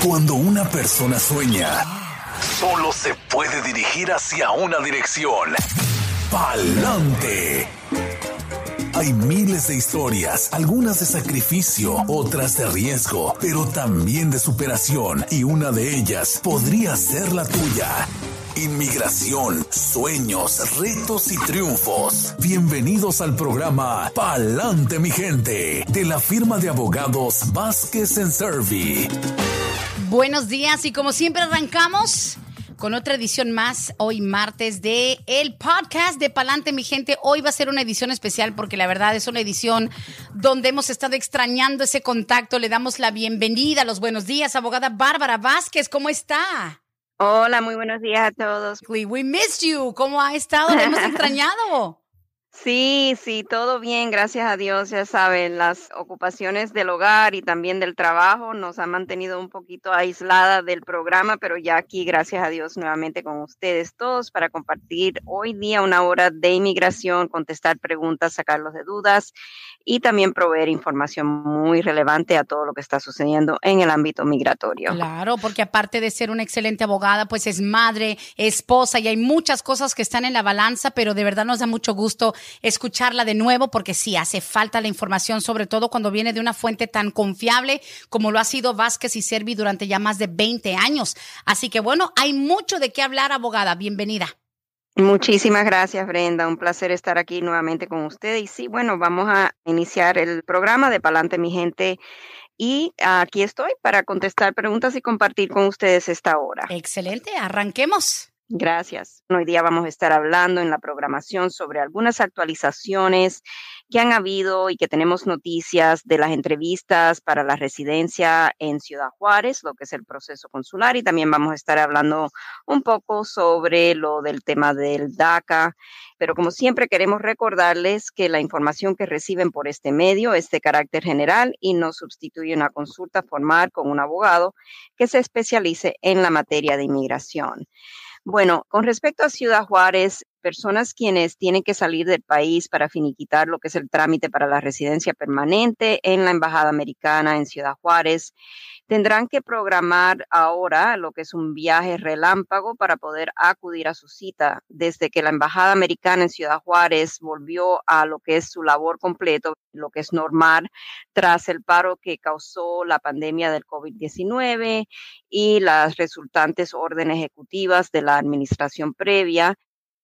Cuando una persona sueña, solo se puede dirigir hacia una dirección: pa'lante. Hay miles de historias, algunas de sacrificio, otras de riesgo, pero también de superación, y una de ellas podría ser la tuya. Inmigración, sueños, retos y triunfos. Bienvenidos al programa Pa'lante, mi gente, de la firma de abogados Vázquez & Servi. Buenos días, y como siempre arrancamos con otra edición más, hoy martes, de el podcast de Pa'lante, mi gente. Hoy va a ser una edición especial porque la verdad es una edición donde hemos estado extrañando ese contacto. Le damos la bienvenida, los buenos días, abogada Bárbara Vázquez. ¿Cómo está? Hola, muy buenos días a todos. We missed you. ¿Cómo ha estado? ¿Le hemos extrañado? Sí, todo bien, gracias a Dios. Ya saben, las ocupaciones del hogar y también del trabajo nos han mantenido un poquito aislada del programa, pero ya aquí, gracias a Dios, nuevamente con ustedes todos para compartir hoy día una hora de inmigración, contestar preguntas, sacarlos de dudas y también proveer información muy relevante a todo lo que está sucediendo en el ámbito migratorio. Claro, porque aparte de ser una excelente abogada, pues es madre, esposa, y hay muchas cosas que están en la balanza, pero de verdad nos da mucho gusto escucharla de nuevo, porque sí hace falta la información, sobre todo cuando viene de una fuente tan confiable como lo ha sido Vázquez & Servi durante ya más de 20 años. Así que bueno, hay mucho de qué hablar, abogada. Bienvenida. Muchísimas gracias, Brenda. Un placer estar aquí nuevamente con usted. Y sí, bueno, vamos a iniciar el programa de Pa'lante, mi gente. Y aquí estoy para contestar preguntas y compartir con ustedes esta hora. Excelente, arranquemos. Gracias. Hoy día vamos a estar hablando en la programación sobre algunas actualizaciones que han habido y que tenemos noticias de las entrevistas para la residencia en Ciudad Juárez, lo que es el proceso consular, y también vamos a estar hablando un poco sobre lo del tema del DACA. Pero como siempre queremos recordarles que la información que reciben por este medio es de carácter general y no sustituye una consulta formal con un abogado que se especialice en la materia de inmigración. Bueno, con respecto a Ciudad Juárez, personas quienes tienen que salir del país para finiquitar lo que es el trámite para la residencia permanente en la Embajada Americana en Ciudad Juárez, tendrán que programar ahora lo que es un viaje relámpago para poder acudir a su cita. Desde que la Embajada Americana en Ciudad Juárez volvió a lo que es su labor completo, lo que es normal, tras el paro que causó la pandemia del COVID-19 y las resultantes órdenes ejecutivas de la administración previa.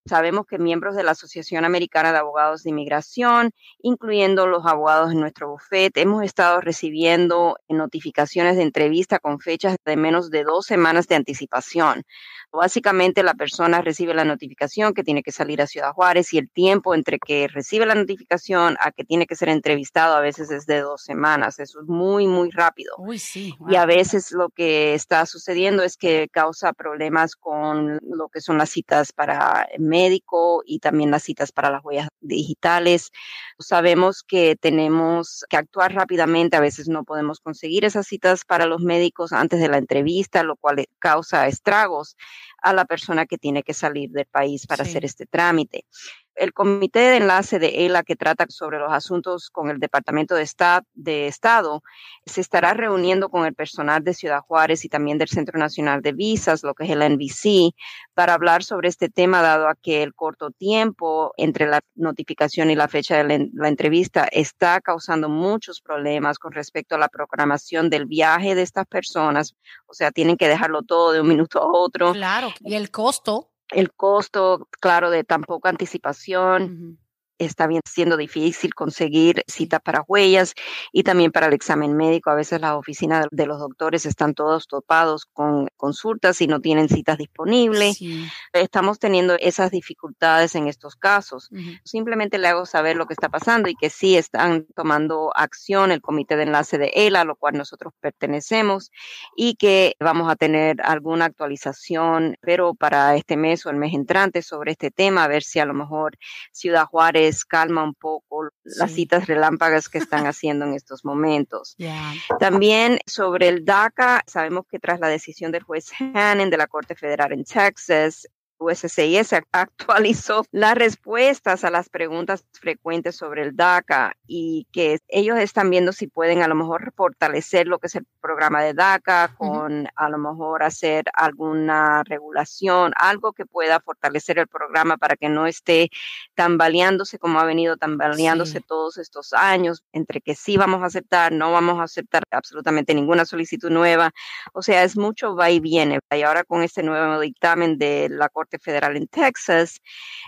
Sabemos que miembros de la Asociación Americana de Abogados de Inmigración, incluyendo los abogados en nuestro bufete, hemos estado recibiendo notificaciones de entrevista con fechas de menos de 2 semanas de anticipación. Básicamente, la persona recibe la notificación que tiene que salir a Ciudad Juárez, y el tiempo entre que recibe la notificación a que tiene que ser entrevistado a veces es de 2 semanas. Eso es muy, muy rápido. Uy, sí. Wow. Y a veces lo que está sucediendo es que causa problemas con lo que son las citas para el médico y también las citas para las huellas digitales. Sabemos que tenemos que actuar rápidamente. A veces no podemos conseguir esas citas para los médicos antes de la entrevista, lo cual causa estragos a la persona que tiene que salir del país para hacer este trámite. El Comité de Enlace de ELA, que trata sobre los asuntos con el Departamento de Estado, se estará reuniendo con el personal de Ciudad Juárez y también del Centro Nacional de Visas, lo que es el NVC, para hablar sobre este tema, dado a que el corto tiempo entre la notificación y la fecha de la entrevista está causando muchos problemas con respecto a la programación del viaje de estas personas. O sea, tienen que dejarlo todo de un minuto a otro. Claro, y el costo. El costo, claro, de tan poca anticipación. Uh-huh. Está siendo difícil conseguir citas para huellas y también para el examen médico. A veces las oficinas de los doctores están todos topados con consultas y no tienen citas disponibles. Sí. Estamos teniendo esas dificultades en estos casos. Uh-huh. Simplemente le hago saber lo que está pasando y que sí están tomando acción el Comité de Enlace de ELA, a lo cual nosotros pertenecemos, y que vamos a tener alguna actualización, pero para este mes o el mes entrante, sobre este tema, a ver si a lo mejor Ciudad Juárez calma un poco las citas relámpagas que están haciendo en estos momentos. Yeah. También sobre el DACA, sabemos que tras la decisión del juez Hannon de la Corte Federal en Texas, USCIS actualizó las respuestas a las preguntas frecuentes sobre el DACA, y que ellos están viendo si pueden a lo mejor fortalecer lo que es el programa de DACA con con a lo mejor hacer alguna regulación, algo que pueda fortalecer el programa para que no esté tambaleándose como ha venido tambaleándose Sí. todos estos años, entre que sí vamos a aceptar, no vamos a aceptar absolutamente ninguna solicitud nueva. O sea, es mucho va y viene. Y ahora con este nuevo dictamen de la Corte Federal en Texas,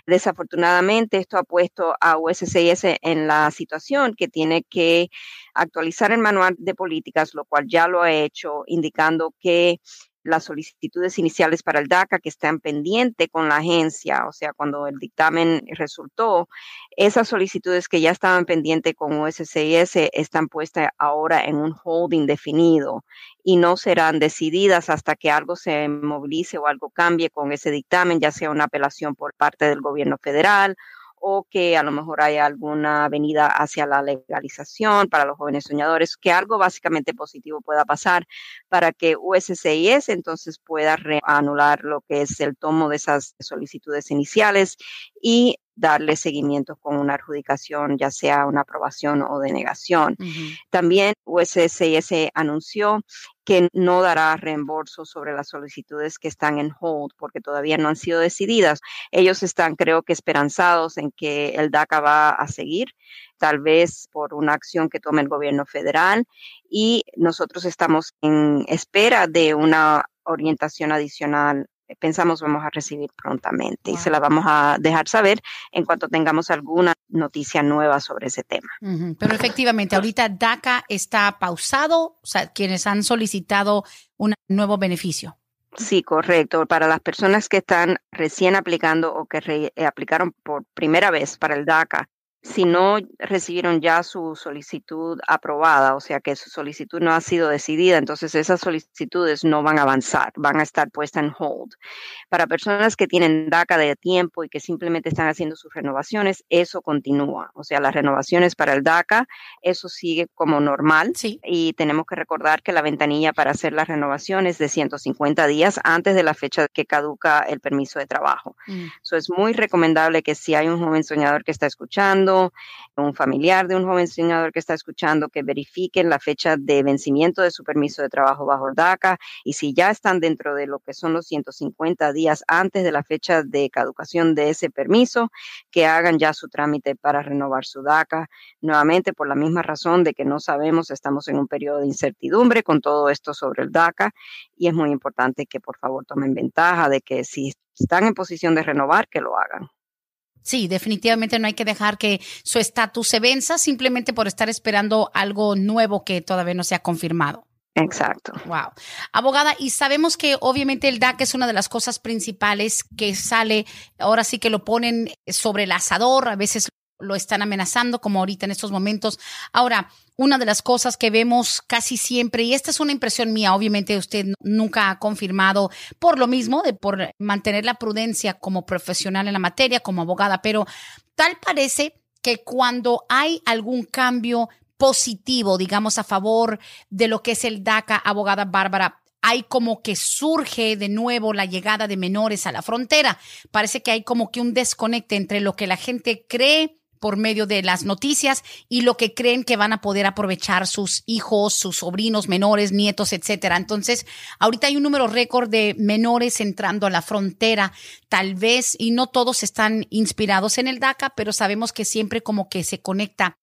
desafortunadamente esto ha puesto a USCIS en la situación que tiene que actualizar el manual de políticas, lo cual ya lo ha hecho, indicando que las solicitudes iniciales para el DACA que están pendientes con la agencia, o sea, cuando el dictamen resultó, esas solicitudes que ya estaban pendientes con USCIS están puestas ahora en un hold indefinido y no serán decididas hasta que algo se movilice o algo cambie con ese dictamen, ya sea una apelación por parte del gobierno federal o que a lo mejor haya alguna venida hacia la legalización para los jóvenes soñadores, que algo básicamente positivo pueda pasar para que USCIS entonces pueda reanular lo que es el tomo de esas solicitudes iniciales y darle seguimiento con una adjudicación, ya sea una aprobación o denegación. Ujú. También USCIS anunció que no dará reembolso sobre las solicitudes que están en hold porque todavía no han sido decididas. Ellos están, creo que, esperanzados en que el DACA va a seguir, tal vez por una acción que tome el gobierno federal, y nosotros estamos en espera de una orientación adicional. Pensamos vamos a recibir prontamente y se la vamos a dejar saber en cuanto tengamos alguna noticia nueva sobre ese tema. Ujú. Pero efectivamente, ahorita DACA está pausado, o sea, quienes han solicitado un nuevo beneficio. Sí, correcto. Para las personas que están recién aplicando o que aplicaron por primera vez para el DACA, si no recibieron ya su solicitud aprobada, o sea que su solicitud no ha sido decidida, entonces esas solicitudes no van a avanzar, van a estar puestas en hold. Para personas que tienen DACA de tiempo y que simplemente están haciendo sus renovaciones, eso continúa. O sea, las renovaciones para el DACA, eso sigue como normal. Sí. Y tenemos que recordar que la ventanilla para hacer las renovaciones es de 150 días antes de la fecha que caduca el permiso de trabajo. Eso es muy recomendable que si hay un joven soñador que está escuchando, un familiar de un joven soñador que está escuchando, que verifiquen la fecha de vencimiento de su permiso de trabajo bajo el DACA, y si ya están dentro de lo que son los 150 días antes de la fecha de caducación de ese permiso, que hagan ya su trámite para renovar su DACA. Nuevamente, por la misma razón de que no sabemos, estamos en un periodo de incertidumbre con todo esto sobre el DACA, y es muy importante que por favor tomen ventaja de que si están en posición de renovar, que lo hagan. Sí, definitivamente no hay que dejar que su estatus se venza simplemente por estar esperando algo nuevo que todavía no se ha confirmado. Exacto. Wow. Abogada, y sabemos que obviamente el DACA es una de las cosas principales que sale, ahora sí que lo ponen sobre el asador, a veces lo están amenazando como ahorita en estos momentos. Ahora, una de las cosas que vemos casi siempre, y esta es una impresión mía, obviamente usted nunca ha confirmado por lo mismo, por mantener la prudencia como profesional en la materia, como abogada, pero tal parece que cuando hay algún cambio positivo, digamos, a favor de lo que es el DACA, abogada Bárbara, hay como que surge de nuevo la llegada de menores a la frontera. Parece que hay como que un desconecte entre lo que la gente cree por medio de las noticias y lo que creen que van a poder aprovechar sus hijos, sus sobrinos menores, nietos, etcétera. Entonces, ahorita hay un número récord de menores entrando a la frontera, tal vez, y no todos están inspirados en el DACA, pero sabemos que siempre como que se conecta.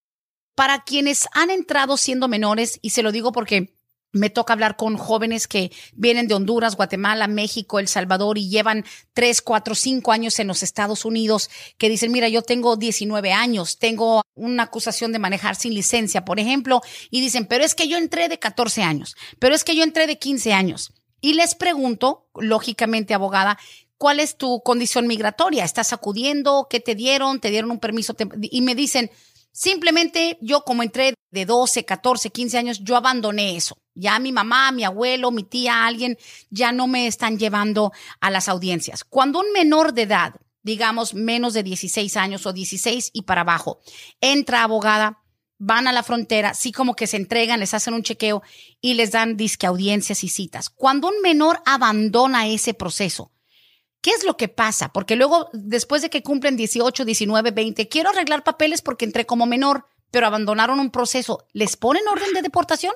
Para quienes han entrado siendo menores, y se lo digo porque me toca hablar con jóvenes que vienen de Honduras, Guatemala, México, El Salvador y llevan 3, 4, 5 años en los Estados Unidos, que dicen, mira, yo tengo 19 años, tengo una acusación de manejar sin licencia, por ejemplo, y dicen, pero es que yo entré de 14 años, pero es que yo entré de 15 años. Y les pregunto, lógicamente, abogada, ¿cuál es tu condición migratoria? ¿Estás acudiendo? ¿Qué te dieron? ¿Te dieron un permiso? Y me dicen, simplemente yo como entré de 12, 14, 15 años, yo abandoné eso. Ya mi mamá, mi abuelo, mi tía, alguien ya no me están llevando a las audiencias. Cuando un menor de edad, digamos menos de 16 años o 16 y para abajo, entra abogada, van a la frontera, sí como que se entregan, les hacen un chequeo y les dan disque audiencias y citas. Cuando un menor abandona ese proceso, ¿qué es lo que pasa? Porque luego, después de que cumplen 18, 19, 20, quiero arreglar papeles porque entré como menor, pero abandonaron un proceso. ¿Les ponen orden de deportación?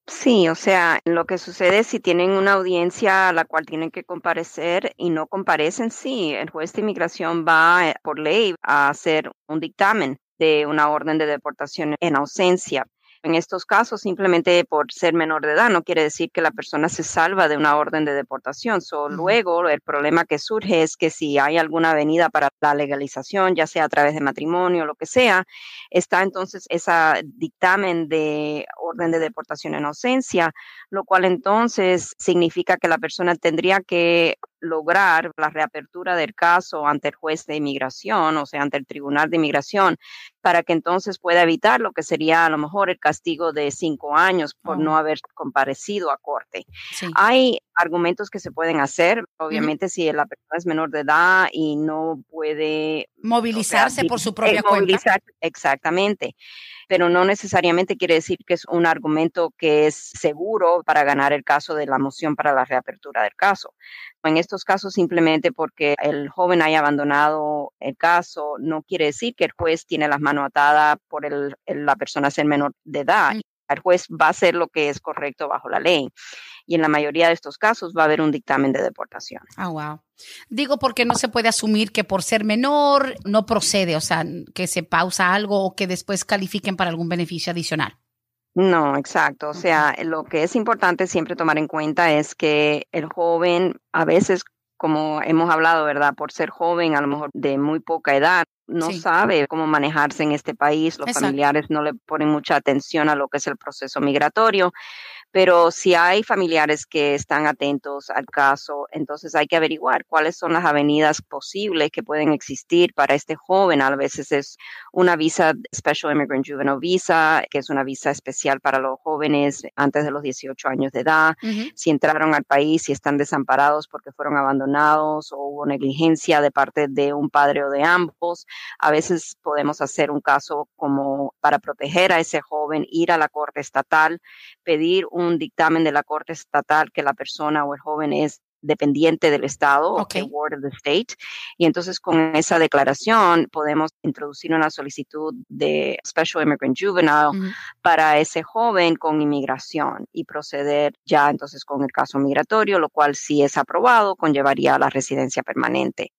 Sí, o sea, lo que sucede es si tienen una audiencia a la cual tienen que comparecer y no comparecen, sí, el juez de inmigración va por ley a hacer un dictamen de una orden de deportación en ausencia. En estos casos, simplemente por ser menor de edad, no quiere decir que la persona se salva de una orden de deportación. Ujú. Luego, el problema que surge es que si hay alguna avenida para la legalización, ya sea a través de matrimonio o lo que sea, está entonces ese dictamen de orden de deportación en ausencia, lo cual entonces significa que la persona tendría que lograr la reapertura del caso ante el juez de inmigración, o sea, ante el tribunal de inmigración, para que entonces pueda evitar lo que sería a lo mejor el castigo de 5 años por no Oh, haber comparecido a corte. sí. Hay argumentos que se pueden hacer, Ujú. obviamente si la persona es menor de edad y no puede, o sea, Movilizarse por su propia cuenta. movilizar exactamente, pero no necesariamente quiere decir que es un argumento que es seguro para ganar el caso de la moción para la reapertura del caso. En estos casos, simplemente porque el joven haya abandonado el caso, no quiere decir que el juez tiene las manos atadas por la persona ser menor de edad. Mm. El juez va a hacer lo que es correcto bajo la ley. Y en la mayoría de estos casos va a haber un dictamen de deportación. Ah, wow. Digo porque no se puede asumir que por ser menor no procede, o sea, que se pausa algo o que después califiquen para algún beneficio adicional. No, exacto. O Okay. sea, lo que es importante siempre tomar en cuenta es que el joven, a veces, como hemos hablado, ¿verdad? Por ser joven, a lo mejor de muy poca edad, no Sí, sabe cómo manejarse en este país. Los exacto. familiares no le ponen mucha atención a lo que es el proceso migratorio. Pero si hay familiares que están atentos al caso, entonces hay que averiguar cuáles son las avenidas posibles que pueden existir para este joven. A veces es una visa Special Immigrant Juvenile Visa, que es una visa especial para los jóvenes antes de los 18 años de edad. Ujú. Si entraron al país y están desamparados porque fueron abandonados o hubo negligencia de parte de un padre o de ambos, a veces podemos hacer un caso como para proteger a ese joven, ir a la corte estatal, pedir un dictamen de la Corte Estatal que la persona o el joven es dependiente del Estado o a Ok. ward of the state. Y entonces con esa declaración podemos introducir una solicitud de Special Immigrant Juvenile Ujú. para ese joven con inmigración y proceder ya entonces con el caso migratorio, lo cual si es aprobado conllevaría a la residencia permanente.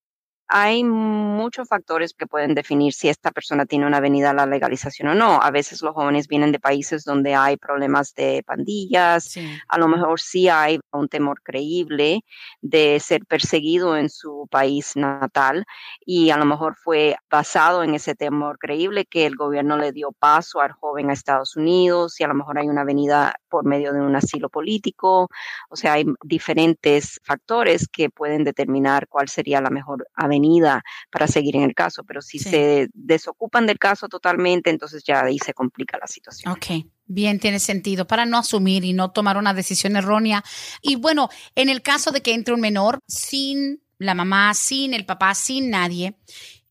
Hay muchos factores que pueden definir si esta persona tiene una avenida a la legalización o no. A veces los jóvenes vienen de países donde hay problemas de pandillas, Sí. a lo mejor sí hay un temor creíble de ser perseguido en su país natal y a lo mejor fue basado en ese temor creíble que el gobierno le dio paso al joven a Estados Unidos y a lo mejor hay una avenida por medio de un asilo político. O sea, hay diferentes factores que pueden determinar cuál sería la mejor avenida para seguir en el caso, pero si Sí. se desocupan del caso totalmente, entonces ya ahí se complica la situación. Ok, bien, tiene sentido para no asumir y no tomar una decisión errónea. Y bueno, en el caso de que entre un menor sin la mamá, sin el papá, sin nadie,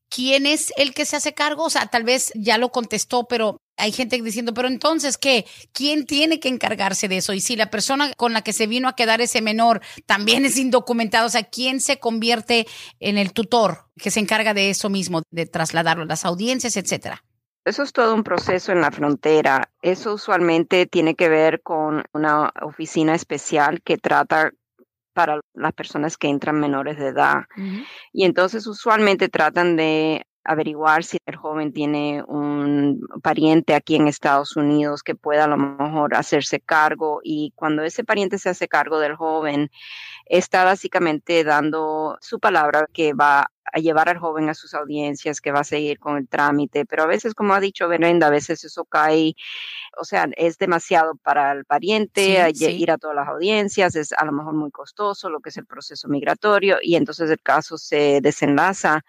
¿quién es el que se hace cargo? O sea, tal vez ya lo contestó, pero hay gente diciendo, pero entonces, ¿qué? ¿Quién tiene que encargarse de eso? Y si la persona con la que se vino a quedar ese menor también es indocumentado, o sea, ¿quién se convierte en el tutor que se encarga de eso mismo, de trasladarlo a las audiencias, etcétera? Eso es todo un proceso en la frontera. Eso usualmente tiene que ver con una oficina especial que trata para las personas que entran menores de edad. Ujú. Y entonces usualmente tratan de averiguar si el joven tiene un pariente aquí en Estados Unidos que pueda a lo mejor hacerse cargo. Y cuando ese pariente se hace cargo del joven, está básicamente dando su palabra que va a llevar al joven a sus audiencias, que va a seguir con el trámite. Pero a veces, como ha dicho Brenda, a veces eso cae, o sea, es demasiado para el pariente Sí, sí. ir a todas las audiencias, es a lo mejor muy costoso lo que es el proceso migratorio y entonces el caso se desenlaza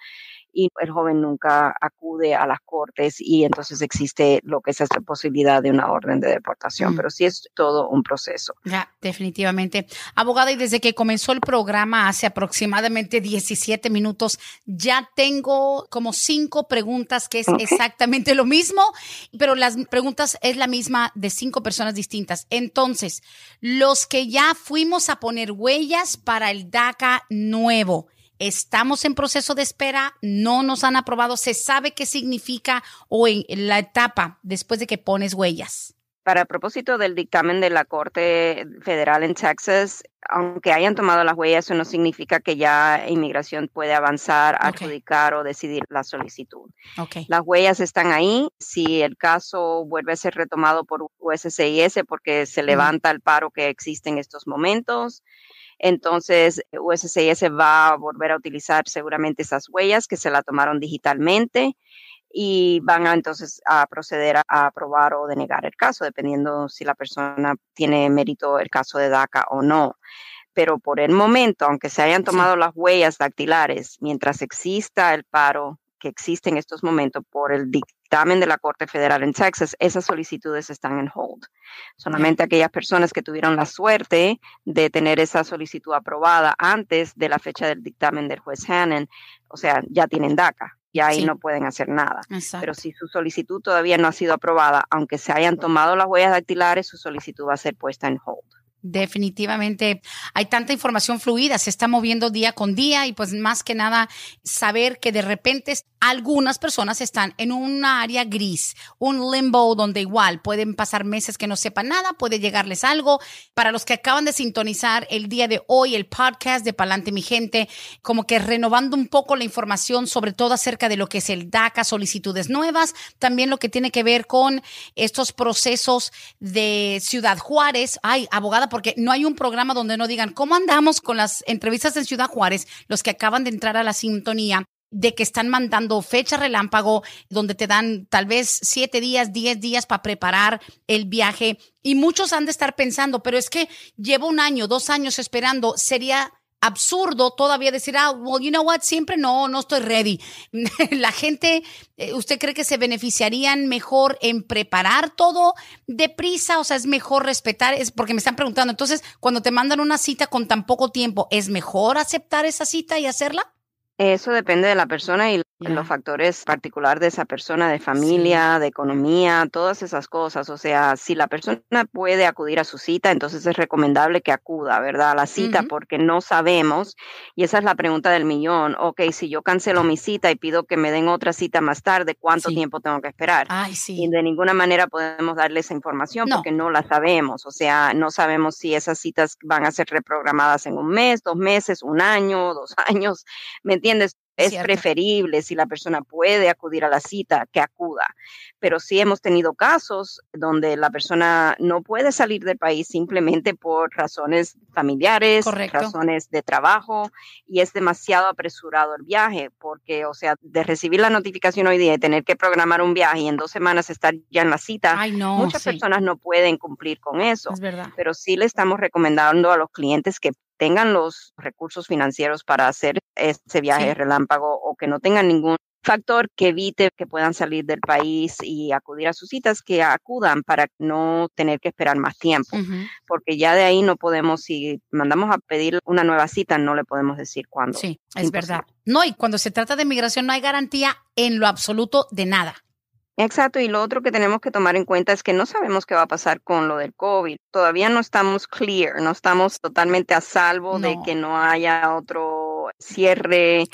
y el joven nunca acude a las cortes y entonces existe lo que es esta posibilidad de una orden de deportación, Mm. pero sí es todo un proceso. Ya, definitivamente. Abogada, y desde que comenzó el programa hace aproximadamente 17 minutos, ya tengo como 5 preguntas que es Okay. exactamente lo mismo, pero las preguntas es la misma de 5 personas distintas. Entonces, los que ya fuimos a poner huellas para el DACA nuevo, estamos en proceso de espera, no nos han aprobado, se sabe qué significa o en la etapa después de que pones huellas. Para el propósito del dictamen de la Corte Federal en Texas, aunque hayan tomado las huellas, eso no significa que ya inmigración puede avanzar, adjudicar o decidir la solicitud. Las huellas están ahí. Si el caso vuelve a ser retomado por USCIS porque se levanta el paro que existe en estos momentos, entonces USCIS va a volver a utilizar seguramente esas huellas que se la tomaron digitalmente y van entonces a proceder a aprobar o denegar el caso, dependiendo si la persona tiene mérito el caso de DACA o no. Pero por el momento, aunque se hayan tomado las huellas dactilares, mientras exista el paro que existe en estos momentos por el dictamen de la Corte Federal en Texas, esas solicitudes están en hold. Solamente aquellas personas que tuvieron la suerte de tener esa solicitud aprobada antes de la fecha del dictamen del juez Hannon, o sea, ya tienen DACA. Y ahí no pueden hacer nada. Exacto. Pero si su solicitud todavía no ha sido aprobada, aunque se hayan tomado las huellas dactilares, su solicitud va a ser puesta en hold. Definitivamente hay tanta información fluida, se está moviendo día con día y pues más que nada saber que de repente algunas personas están en una área gris, un limbo donde igual pueden pasar meses que no sepan nada, puede llegarles algo. Para los que acaban de sintonizar el día de hoy, el podcast de Pa'lante Mi Gente, como que renovando un poco la información, sobre todo acerca de lo que es el DACA, solicitudes nuevas, también lo que tiene que ver con estos procesos de Ciudad Juárez. Ay, abogada, porque no hay un programa donde no digan cómo andamos con las entrevistas en Ciudad Juárez, los que acaban de entrar a la sintonía, de que están mandando fecha relámpago, donde te dan tal vez 7 días, 10 días para preparar el viaje. Y muchos han de estar pensando, pero es que llevo 1 año, 2 años esperando, sería absurdo todavía decir, well, you know what, siempre no estoy ready. La gente, ¿usted cree que se beneficiarían mejor en preparar todo deprisa? O sea, es mejor respetar, es porque me están preguntando, entonces, cuando te mandan una cita con tan poco tiempo, ¿es mejor aceptar esa cita y hacerla? Eso depende de la persona y los factores particulares de esa persona, de familia, de economía, todas esas cosas. O sea, si la persona puede acudir a su cita, entonces es recomendable que acuda, ¿verdad? A la cita, porque no sabemos, y esa es la pregunta del millón. Ok, si yo cancelo mi cita y pido que me den otra cita más tarde, ¿cuánto tiempo tengo que esperar? Y de ninguna manera podemos darle esa información porque no la sabemos. O sea, no sabemos si esas citas van a ser reprogramadas en 1 mes, 2 meses, 1 año, 2 años, ¿me entiendes? Es preferible, si la persona puede acudir a la cita, que acuda. Pero sí hemos tenido casos donde la persona no puede salir del país simplemente por razones familiares, razones de trabajo, y es demasiado apresurado el viaje, porque, o sea, de recibir la notificación hoy día y tener que programar un viaje y en 2 semanas estar ya en la cita, muchas personas no pueden cumplir con eso. Es verdad. Pero sí le estamos recomendando a los clientes que tengan los recursos financieros para hacer ese viaje relámpago, o que no tengan ningún factor que evite que puedan salir del país y acudir a sus citas, que acudan para no tener que esperar más tiempo. Porque ya de ahí no podemos, si mandamos a pedir una nueva cita, no le podemos decir cuándo. Sí, es verdad. No, y cuando se trata de migración no hay garantía en lo absoluto de nada. Exacto, y lo otro que tenemos que tomar en cuenta es que no sabemos qué va a pasar con lo del COVID. Todavía no estamos clear, no estamos totalmente a salvo de que no haya otro cierre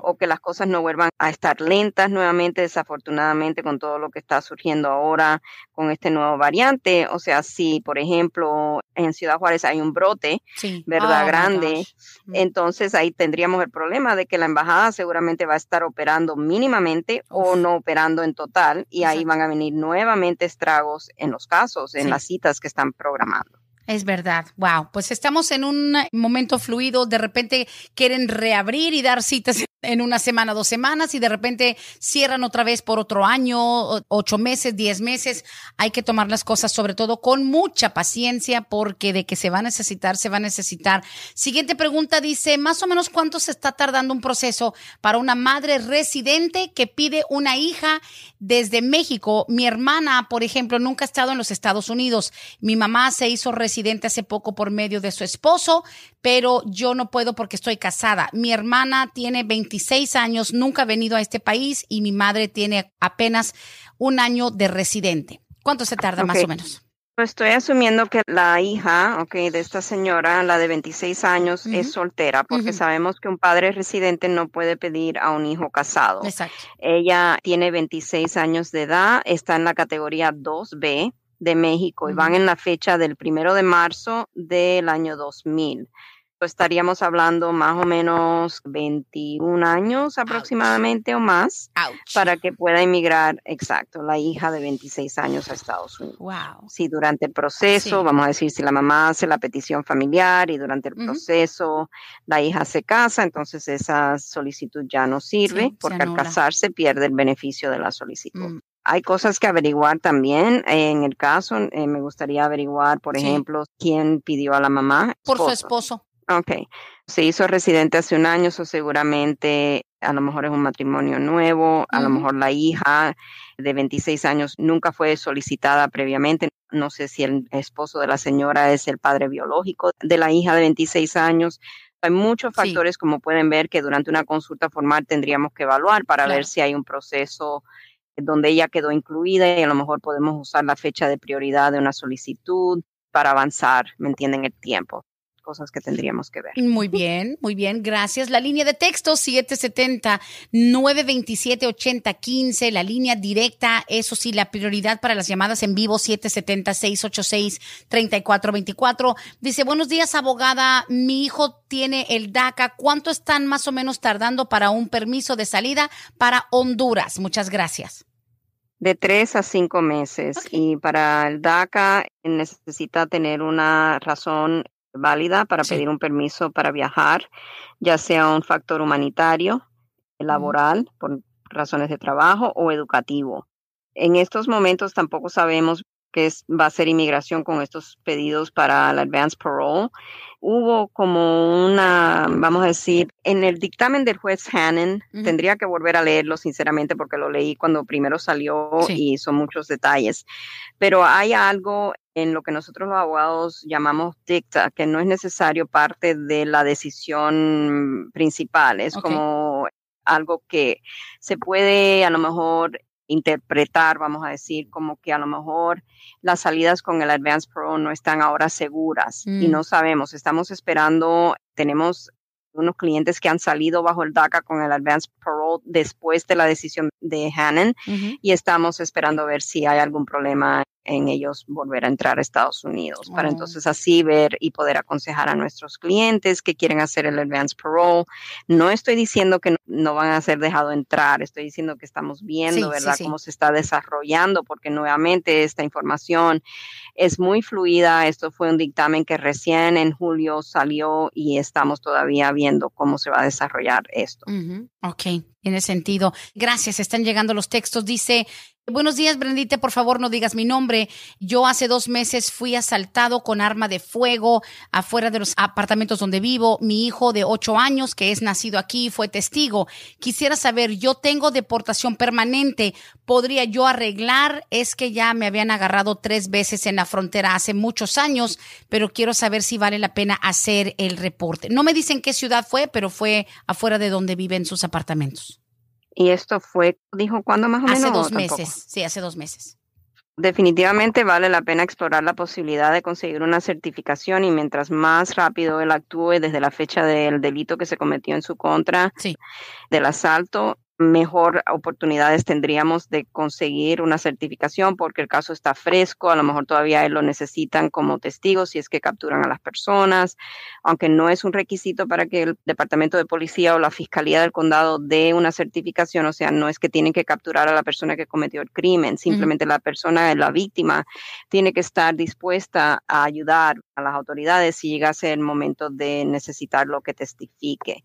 o que las cosas no vuelvan a estar lentas nuevamente, desafortunadamente, con todo lo que está surgiendo ahora con este nuevo variante. O sea, si, por ejemplo, en Ciudad Juárez hay un brote, ¿verdad? Grande, entonces ahí tendríamos el problema de que la embajada seguramente va a estar operando mínimamente o no operando en total. Y ahí van a venir nuevamente estragos en los casos, en las citas que están programando. Es verdad. Wow. Pues estamos en un momento fluido. De repente quieren reabrir y dar citas en 1 semana, 2 semanas, y de repente cierran otra vez por otro año, 8 meses, 10 meses. Hay que tomar las cosas sobre todo con mucha paciencia, porque de que se va a necesitar, se va a necesitar. Siguiente pregunta dice, más o menos ¿cuánto se está tardando un proceso para una madre residente que pide una hija desde México? Mi hermana, por ejemplo, nunca ha estado en los Estados Unidos. Mi mamá se hizo residente hace poco por medio de su esposo, pero yo no puedo porque estoy casada. Mi hermana tiene 26 años, nunca ha venido a este país, y mi madre tiene apenas 1 año de residente. ¿Cuánto se tarda más o menos? Pues estoy asumiendo que la hija, de esta señora, la de 26 años, es soltera, porque sabemos que un padre residente no puede pedir a un hijo casado. Exacto. Ella tiene 26 años de edad, está en la categoría 2B. de México y van en la fecha del 1 de marzo del año 2000. Estaríamos hablando más o menos 21 años aproximadamente o más para que pueda emigrar, exacto, la hija de 26 años a Estados Unidos. Wow. Si durante el proceso, vamos a decir, si la mamá hace la petición familiar y durante el proceso la hija se casa, entonces esa solicitud ya no sirve porque al casarse pierde el beneficio de la solicitud. Hay cosas que averiguar también. En el caso, me gustaría averiguar, por ejemplo, quién pidió a la mamá. Por su esposo. Ok. Se hizo residente hace un año, so seguramente a lo mejor es un matrimonio nuevo, a lo mejor la hija de 26 años nunca fue solicitada previamente. No sé si el esposo de la señora es el padre biológico de la hija de 26 años. Hay muchos factores, como pueden ver, que durante una consulta formal tendríamos que evaluar para ver si hay un proceso donde ella quedó incluida y a lo mejor podemos usar la fecha de prioridad de una solicitud para avanzar, ¿me entienden? El tiempo. Cosas que tendríamos que ver. Muy bien, gracias. La línea de texto 770-927-8015, la línea directa, eso sí, la prioridad para las llamadas en vivo 770-686-3424. Dice, buenos días, abogada, mi hijo tiene el DACA, ¿cuánto están más o menos tardando para un permiso de salida para Honduras? Muchas gracias. De 3 a 5 meses y para el DACA necesita tener una razón válida para pedir un permiso para viajar, ya sea un factor humanitario, laboral, por razones de trabajo o educativo. En estos momentos tampoco sabemos qué va a ser inmigración con estos pedidos para el Advance Parole. Hubo como una, vamos a decir, en el dictamen del juez Hannon, tendría que volver a leerlo sinceramente porque lo leí cuando primero salió y son muchos detalles, pero hay algo en lo que nosotros los abogados llamamos dicta, que no es necesario parte de la decisión principal, es como algo que se puede a lo mejor interpretar, vamos a decir, como que a lo mejor las salidas con el Advance Parole no están ahora seguras y no sabemos, estamos esperando, tenemos unos clientes que han salido bajo el DACA con el Advance Parole después de la decisión de Hannon y estamos esperando ver si hay algún problema en ellos volver a entrar a Estados Unidos, para entonces así ver y poder aconsejar a nuestros clientes que quieren hacer el Advance Parole. No estoy diciendo que no van a ser dejados entrar, estoy diciendo que estamos viendo, ¿verdad?, cómo se está desarrollando, porque nuevamente esta información es muy fluida. Esto fue un dictamen que recién en julio salió y estamos todavía viendo cómo se va a desarrollar esto. Ok, tiene sentido. Gracias, están llegando los textos. Dice, buenos días, Brendita, por favor no digas mi nombre. Yo hace 2 meses fui asaltado con arma de fuego afuera de los apartamentos donde vivo. Mi hijo de 8 años, que es nacido aquí, fue testigo. Quisiera saber, yo tengo deportación permanente. ¿Podría yo arreglar? Es que ya me habían agarrado 3 veces en la frontera hace muchos años, pero quiero saber si vale la pena hacer el reporte. No me dicen qué ciudad fue, pero fue afuera de donde viven sus apartamentos. ¿Y esto fue, dijo, cuándo más o menos? Hace 2 meses, sí, hace 2 meses. Definitivamente vale la pena explorar la posibilidad de conseguir una certificación y mientras más rápido él actúe desde la fecha del delito que se cometió en su contra, del asalto, mejor oportunidades tendríamos de conseguir una certificación porque el caso está fresco, a lo mejor todavía lo necesitan como testigo si es que capturan a las personas, aunque no es un requisito para que el Departamento de Policía o la Fiscalía del Condado dé una certificación, o sea, no es que tienen que capturar a la persona que cometió el crimen, simplemente la persona, la víctima, tiene que estar dispuesta a ayudar a las autoridades si llegase el momento de necesitar lo que testifique.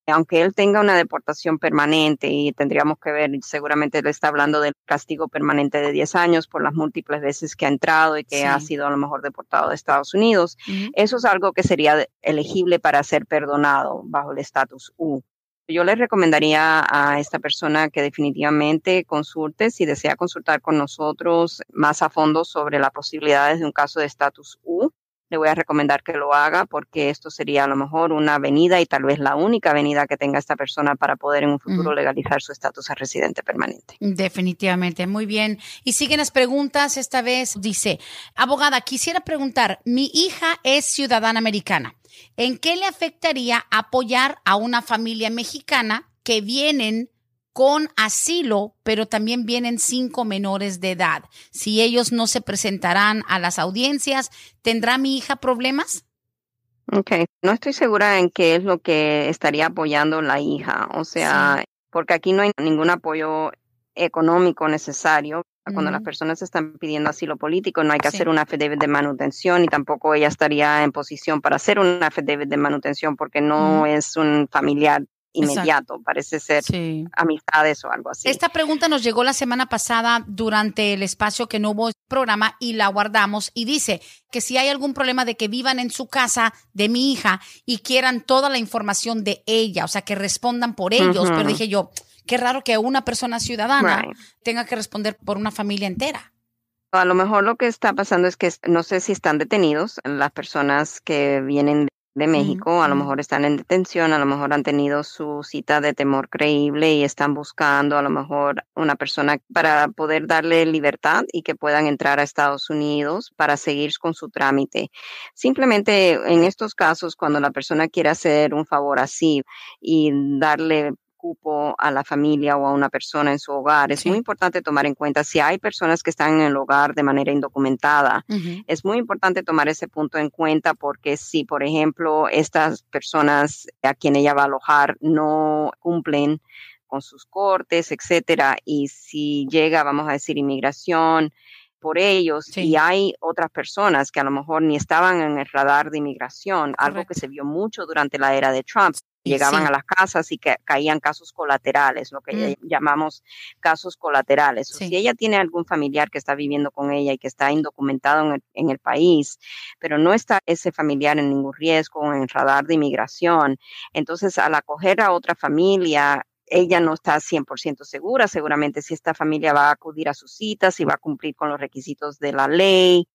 Aunque él tenga una deportación permanente y tendríamos que ver, seguramente él está hablando del castigo permanente de 10 años por las múltiples veces que ha entrado y que ha sido a lo mejor deportado de Estados Unidos. Eso es algo que sería elegible para ser perdonado bajo el estatus U. Yo le recomendaría a esta persona que definitivamente consulte, si desea consultar con nosotros más a fondo sobre las posibilidades de un caso de estatus U. Le voy a recomendar que lo haga porque esto sería a lo mejor una avenida y tal vez la única avenida que tenga esta persona para poder en un futuro legalizar su estatus de residente permanente. Definitivamente, muy bien. Y siguen las preguntas, esta vez dice, abogada, quisiera preguntar, mi hija es ciudadana americana. ¿En qué le afectaría apoyar a una familia mexicana que vienen con asilo, pero también vienen 5 menores de edad. Si ellos no se presentarán a las audiencias, ¿tendrá mi hija problemas? Okay, no estoy segura en qué es lo que estaría apoyando la hija, o sea, Sí. porque aquí no hay ningún apoyo económico necesario. Cuando las Ujú. personas están pidiendo asilo político, no hay que hacer Sí, una affidavit de manutención y tampoco ella estaría en posición para hacer una affidavit de manutención porque no ujú, es un familiar exacto. inmediato, parece ser Sí. amistades o algo así. Esta pregunta nos llegó la semana pasada durante el espacio que no hubo programa y la guardamos y dice que si hay algún problema de que vivan en su casa de mi hija y quieran toda la información de ella, o sea, que respondan por ellos, pero Ujú, dije yo, qué raro que una persona ciudadana right. tenga que responder por una familia entera. A lo mejor lo que está pasando es que no sé si están detenidos las personas que vienen de Ujú, México, a lo ujú. mejor están en detención, a lo mejor han tenido su cita de temor creíble y están buscando a lo mejor una persona para poder darle libertad y que puedan entrar a Estados Unidos para seguir con su trámite. Simplemente en estos casos, cuando la persona quiere hacer un favor así y darle cupo a la familia o a una persona en su hogar. Es muy Sí. importante tomar en cuenta si hay personas que están en el hogar de manera indocumentada. Ujú. Es muy importante tomar ese punto en cuenta porque si, por ejemplo, estas personas a quien ella va a alojar no cumplen con sus cortes, etcétera, y si llega, vamos a decir, inmigración por ellos y Sí, hay otras personas que a lo mejor ni estaban en el radar de inmigración, algo que correcto. se vio mucho durante la era de Trump, Sí, llegaban a sí, las casas y que caían casos colaterales, lo mm, que llamamos casos colaterales. O si sí. ella tiene algún familiar que está viviendo con ella y que está indocumentado en el país, pero no está ese familiar en ningún riesgo, en el radar de inmigración, entonces al acoger a otra familia, ella no está 100% segura, seguramente si esta familia va a acudir a sus citas, si va a cumplir con los requisitos de la ley,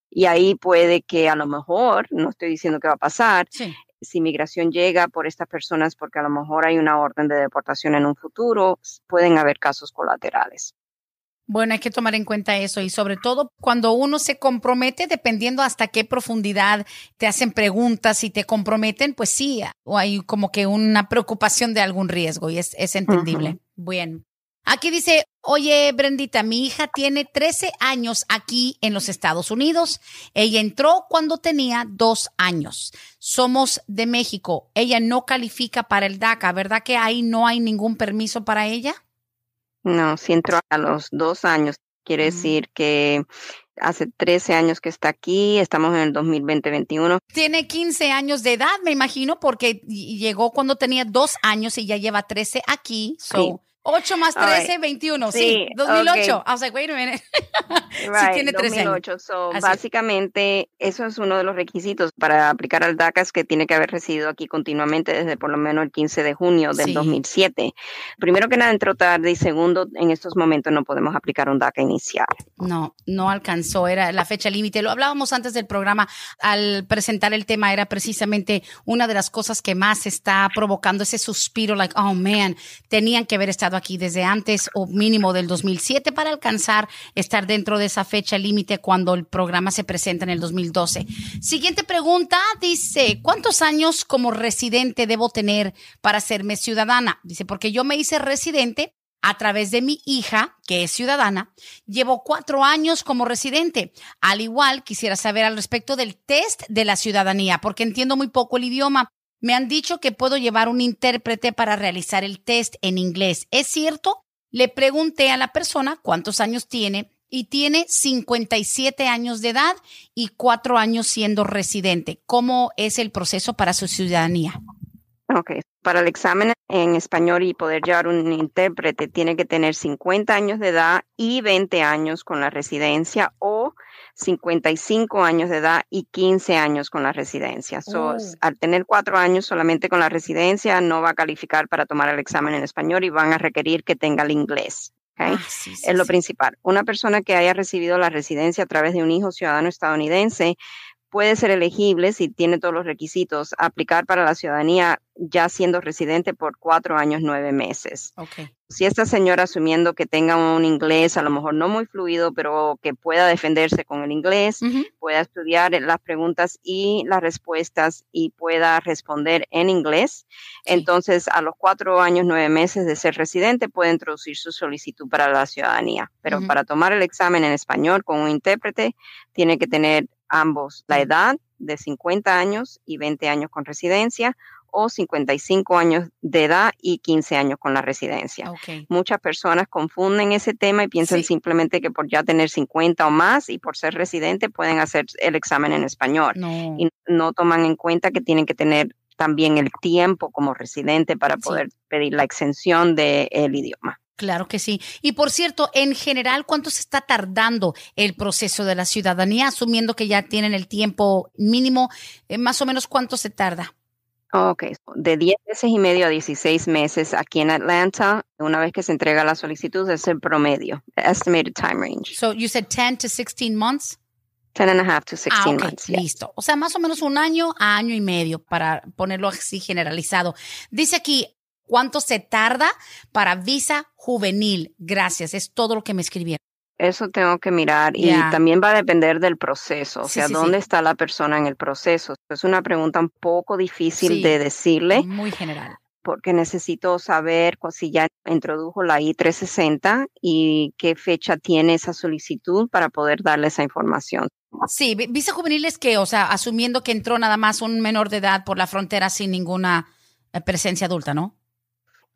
y ahí puede que a lo mejor, no estoy diciendo que va a pasar, Sí. si migración llega por estas personas porque a lo mejor hay una orden de deportación en un futuro, pueden haber casos colaterales. Bueno, hay que tomar en cuenta eso y sobre todo cuando uno se compromete, dependiendo hasta qué profundidad te hacen preguntas y te comprometen, pues sí, o hay como que una preocupación de algún riesgo y es Ujú. entendible. Bien. Aquí dice, oye, Brendita, mi hija tiene 13 años aquí en los Estados Unidos. Ella entró cuando tenía 2 años. Somos de México. Ella no califica para el DACA, ¿verdad que ahí no hay ningún permiso para ella? No, si entró a los 2 años, quiere Mm. decir que hace 13 años que está aquí, estamos en el 2020-21. Tiene 15 años de edad, me imagino, porque llegó cuando tenía 2 años y ya lleva 13 aquí. Sí, So, 8 más all right. 13, 21. Sí, Sí, 2008. ok. I was like, wait a minute. Sí, Right, tiene 13 años. 2008. So, Así es. básicamente, eso es uno de los requisitos para aplicar al DACA, es que tiene que haber residido aquí continuamente desde por lo menos el 15 de junio del Sí. 2007. Primero que nada, entró tarde y segundo, en estos momentos no podemos aplicar un DACA inicial. No, no alcanzó, era la fecha límite. Lo hablábamos antes del programa, al presentar el tema, era precisamente una de las cosas que más está provocando ese suspiro, like, oh man, tenían que haber estado aquí desde antes o mínimo del 2007 para alcanzar estar dentro de esa fecha límite cuando el programa se presenta en el 2012. Siguiente pregunta, dice, ¿cuántos años como residente debo tener para hacerme ciudadana? Dice, porque yo me hice residente a través de mi hija, que es ciudadana. Llevo 4 años como residente. Al igual, quisiera saber al respecto del test de la ciudadanía, porque entiendo muy poco el idioma. Me han dicho que puedo llevar un intérprete para realizar el test en inglés. ¿Es cierto? Le pregunté a la persona cuántos años tiene y tiene 57 años de edad y 4 años siendo residente. ¿Cómo es el proceso para su ciudadanía? Ok, para el examen en español y poder llevar un intérprete, tiene que tener 50 años de edad y 20 años con la residencia o 55 años de edad y 15 años con la residencia. So, al tener 4 años solamente con la residencia, no va a calificar para tomar el examen en español y van a requerir que tenga el inglés. Okay. Sí, sí, Es lo sí. principal. Una persona que haya recibido la residencia a través de un hijo ciudadano estadounidense puede ser elegible, si tiene todos los requisitos, aplicar para la ciudadanía ya siendo residente por 4 años, 9 meses. Okay. Si esta señora, asumiendo que tenga un inglés, a lo mejor no muy fluido, pero que pueda defenderse con el inglés, pueda estudiar las preguntas y las respuestas y pueda responder en inglés, entonces a los 4 años, 9 meses de ser residente puede introducir su solicitud para la ciudadanía. Pero para tomar el examen en español con un intérprete, tiene que tener ambos la edad de 50 años y 20 años con residencia, o 55 años de edad y 15 años con la residencia. Okay. Muchas personas confunden ese tema y piensan simplemente que por ya tener 50 o más y por ser residente pueden hacer el examen en español. No. Y no toman en cuenta que tienen que tener también el tiempo como residente para poder pedir la exención del idioma. Claro que sí. Y por cierto, en general, ¿cuánto se está tardando el proceso de la ciudadanía? Asumiendo que ya tienen el tiempo mínimo, más o menos, ¿cuánto se tarda? Ok, de 10 meses y medio a 16 meses aquí en Atlanta, una vez que se entrega la solicitud, es el promedio, estimated time range. So you said 10 to 16 months? 10 and a half to 16 months. Listo. O sea, más o menos un año a año y medio, para ponerlo así generalizado. Dice aquí, ¿cuánto se tarda para visa juvenil? Gracias, es todo lo que me escribieron. Eso tengo que mirar y también va a depender del proceso, o sea, ¿dónde está la persona en el proceso? Es una pregunta un poco difícil de decirle. Muy general. Porque necesito saber si ya introdujo la I-360 y qué fecha tiene esa solicitud para poder darle esa información. Sí, visa juvenil es que, o sea, asumiendo que entró nada más un menor de edad por la frontera sin ninguna presencia adulta, ¿no?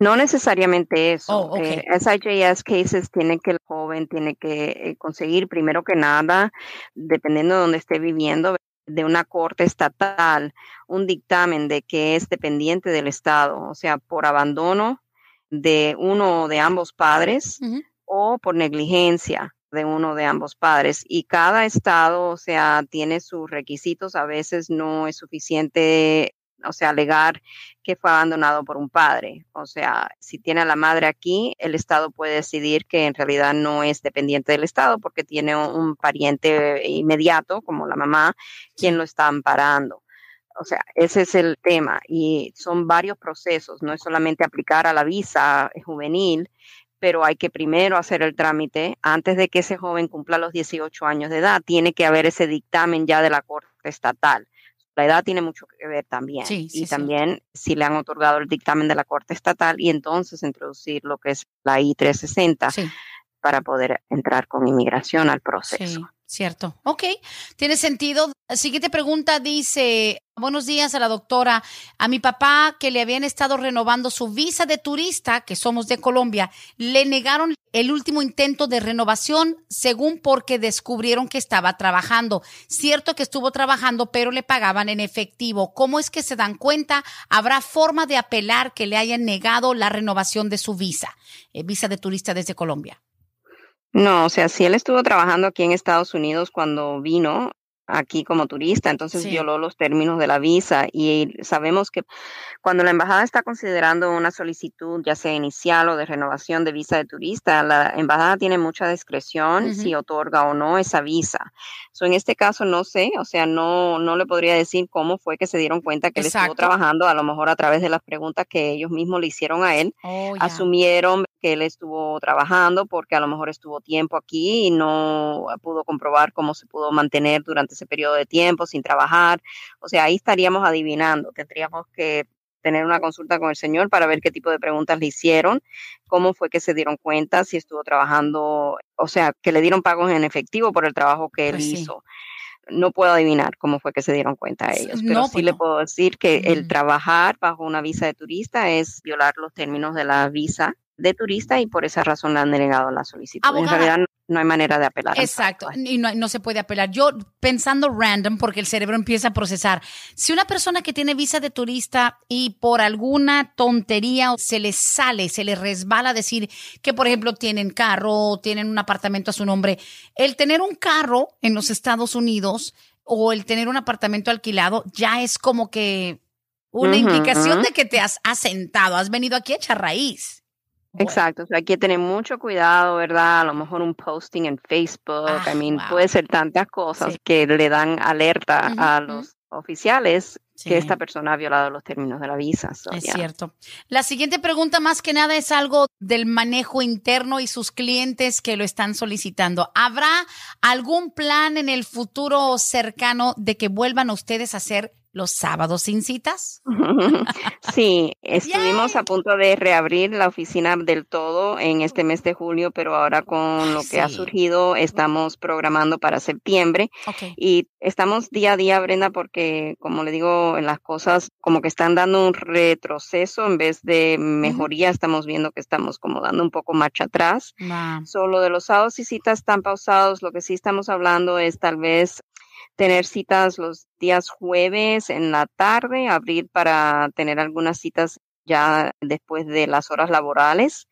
No necesariamente eso. Oh, okay. SIJS cases el joven tiene que conseguir, primero que nada, dependiendo de dónde esté viviendo, de una corte estatal, un dictamen de que es dependiente del estado, o sea, por abandono de uno o de ambos padres o por negligencia de uno de ambos padres. Y cada estado, o sea, tiene sus requisitos. A veces no es suficiente, o sea, alegar que fue abandonado por un padre. O sea, si tiene a la madre aquí, el estado puede decidir que en realidad no es dependiente del estado porque tiene un pariente inmediato, como la mamá, quien lo está amparando. O sea, ese es el tema y son varios procesos. No es solamente aplicar a la visa juvenil, pero hay que primero hacer el trámite antes de que ese joven cumpla los 18 años de edad. Tiene que haber ese dictamen ya de la corte estatal. La edad tiene mucho que ver también. Y también si le han otorgado el dictamen de la Corte Estatal y entonces introducir lo que es la I-360 para poder entrar con inmigración al proceso. Sí, cierto. Ok, tiene sentido. Siguiente pregunta dice, buenos días a la doctora. A mi papá, que le habían estado renovando su visa de turista, que somos de Colombia, le negaron el último intento de renovación según porque descubrieron que estaba trabajando. Cierto que estuvo trabajando, pero le pagaban en efectivo. ¿Cómo es que se dan cuenta? ¿Habrá forma de apelar que le hayan negado la renovación de su visa? Visa de turista desde Colombia. No, o sea, si él estuvo trabajando aquí en Estados Unidos cuando vino aquí como turista, entonces violó los términos de la visa y sabemos que cuando la embajada está considerando una solicitud, ya sea inicial o de renovación de visa de turista, la embajada tiene mucha discreción si otorga o no esa visa. En este caso no sé, o sea, no le podría decir cómo fue que se dieron cuenta que él estuvo trabajando, a lo mejor a través de las preguntas que ellos mismos le hicieron a él, asumieron que él estuvo trabajando porque a lo mejor estuvo tiempo aquí y no pudo comprobar cómo se pudo mantener durante ese periodo de tiempo sin trabajar. O sea, ahí estaríamos adivinando. Tendríamos que tener una consulta con el señor para ver qué tipo de preguntas le hicieron, cómo fue que se dieron cuenta, si estuvo trabajando, o sea, que le dieron pagos en efectivo por el trabajo que él hizo. No puedo adivinar cómo fue que se dieron cuenta a ellos, pero sí le puedo decir que el trabajar bajo una visa de turista es violar los términos de la visa de turista y por esa razón le han denegado la solicitud. Abogada, en realidad no hay manera de apelar. Exacto, y no se puede apelar. Yo pensando random, porque el cerebro empieza a procesar, si una persona que tiene visa de turista y por alguna tontería se le sale, se le resbala decir que, por ejemplo, tienen carro, tienen un apartamento a su nombre, el tener un carro en los Estados Unidos o el tener un apartamento alquilado ya es como que una indicación de que te has asentado, has venido aquí a echar raíz. Exacto, o sea, hay que tener mucho cuidado, ¿verdad? A lo mejor un posting en Facebook, Wow. puede ser tantas cosas Sí. que le dan alerta Ujú, a ujú. los oficiales que Sí. esta persona ha violado los términos de la visa. So, Es yeah. cierto. La siguiente pregunta más que nada es algo del manejo interno y sus clientes que lo están solicitando. ¿Habrá algún plan en el futuro cercano de que vuelvan ustedes a hacer los sábados sin citas? Sí, estuvimos a ¡Yay! punto de reabrir la oficina del todo en este mes de julio, pero ahora con Ay, lo que ha sí. surgido estamos programando para septiembre Ok. y estamos día a día, Brenda, porque como le digo, en las cosas como que están dando un retroceso en vez de Ujú. mejoría, estamos viendo que estamos como dando un poco marcha atrás. Va. Solo de los sábados y citas están pausados, lo que sí estamos hablando es tal vez tener citas los días jueves en la tarde, abrir para tener algunas citas ya después de las horas laborales,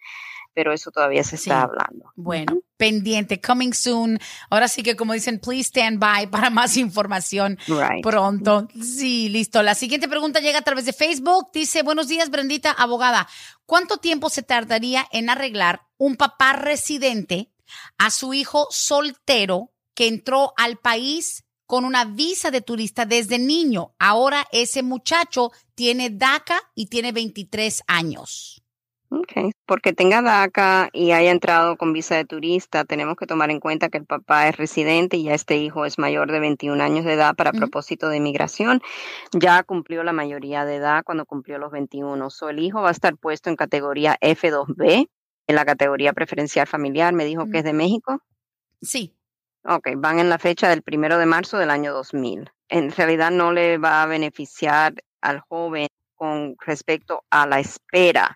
pero eso todavía se está Sí. hablando. Bueno, pendiente, coming soon. Ahora sí que como dicen, please stand by para más información Right. pronto. Sí, listo. La siguiente pregunta llega a través de Facebook. Dice, buenos días, Brendita, abogada. ¿Cuánto tiempo se tardaría en arreglar un papá residente a su hijo soltero que entró al país con una visa de turista desde niño? Ahora ese muchacho tiene DACA y tiene 23 años. Okay. Porque tenga DACA y haya entrado con visa de turista, tenemos que tomar en cuenta que el papá es residente y ya este hijo es mayor de 21 años de edad para Ujú. propósito de inmigración. Ya cumplió la mayoría de edad cuando cumplió los 21. So, el hijo va a estar puesto en categoría F2B, en la categoría preferencial familiar. Me dijo que Ujú. es de México. Sí. Ok, van en la fecha del 1 de marzo del año 2000. En realidad no le va a beneficiar al joven con respecto a la espera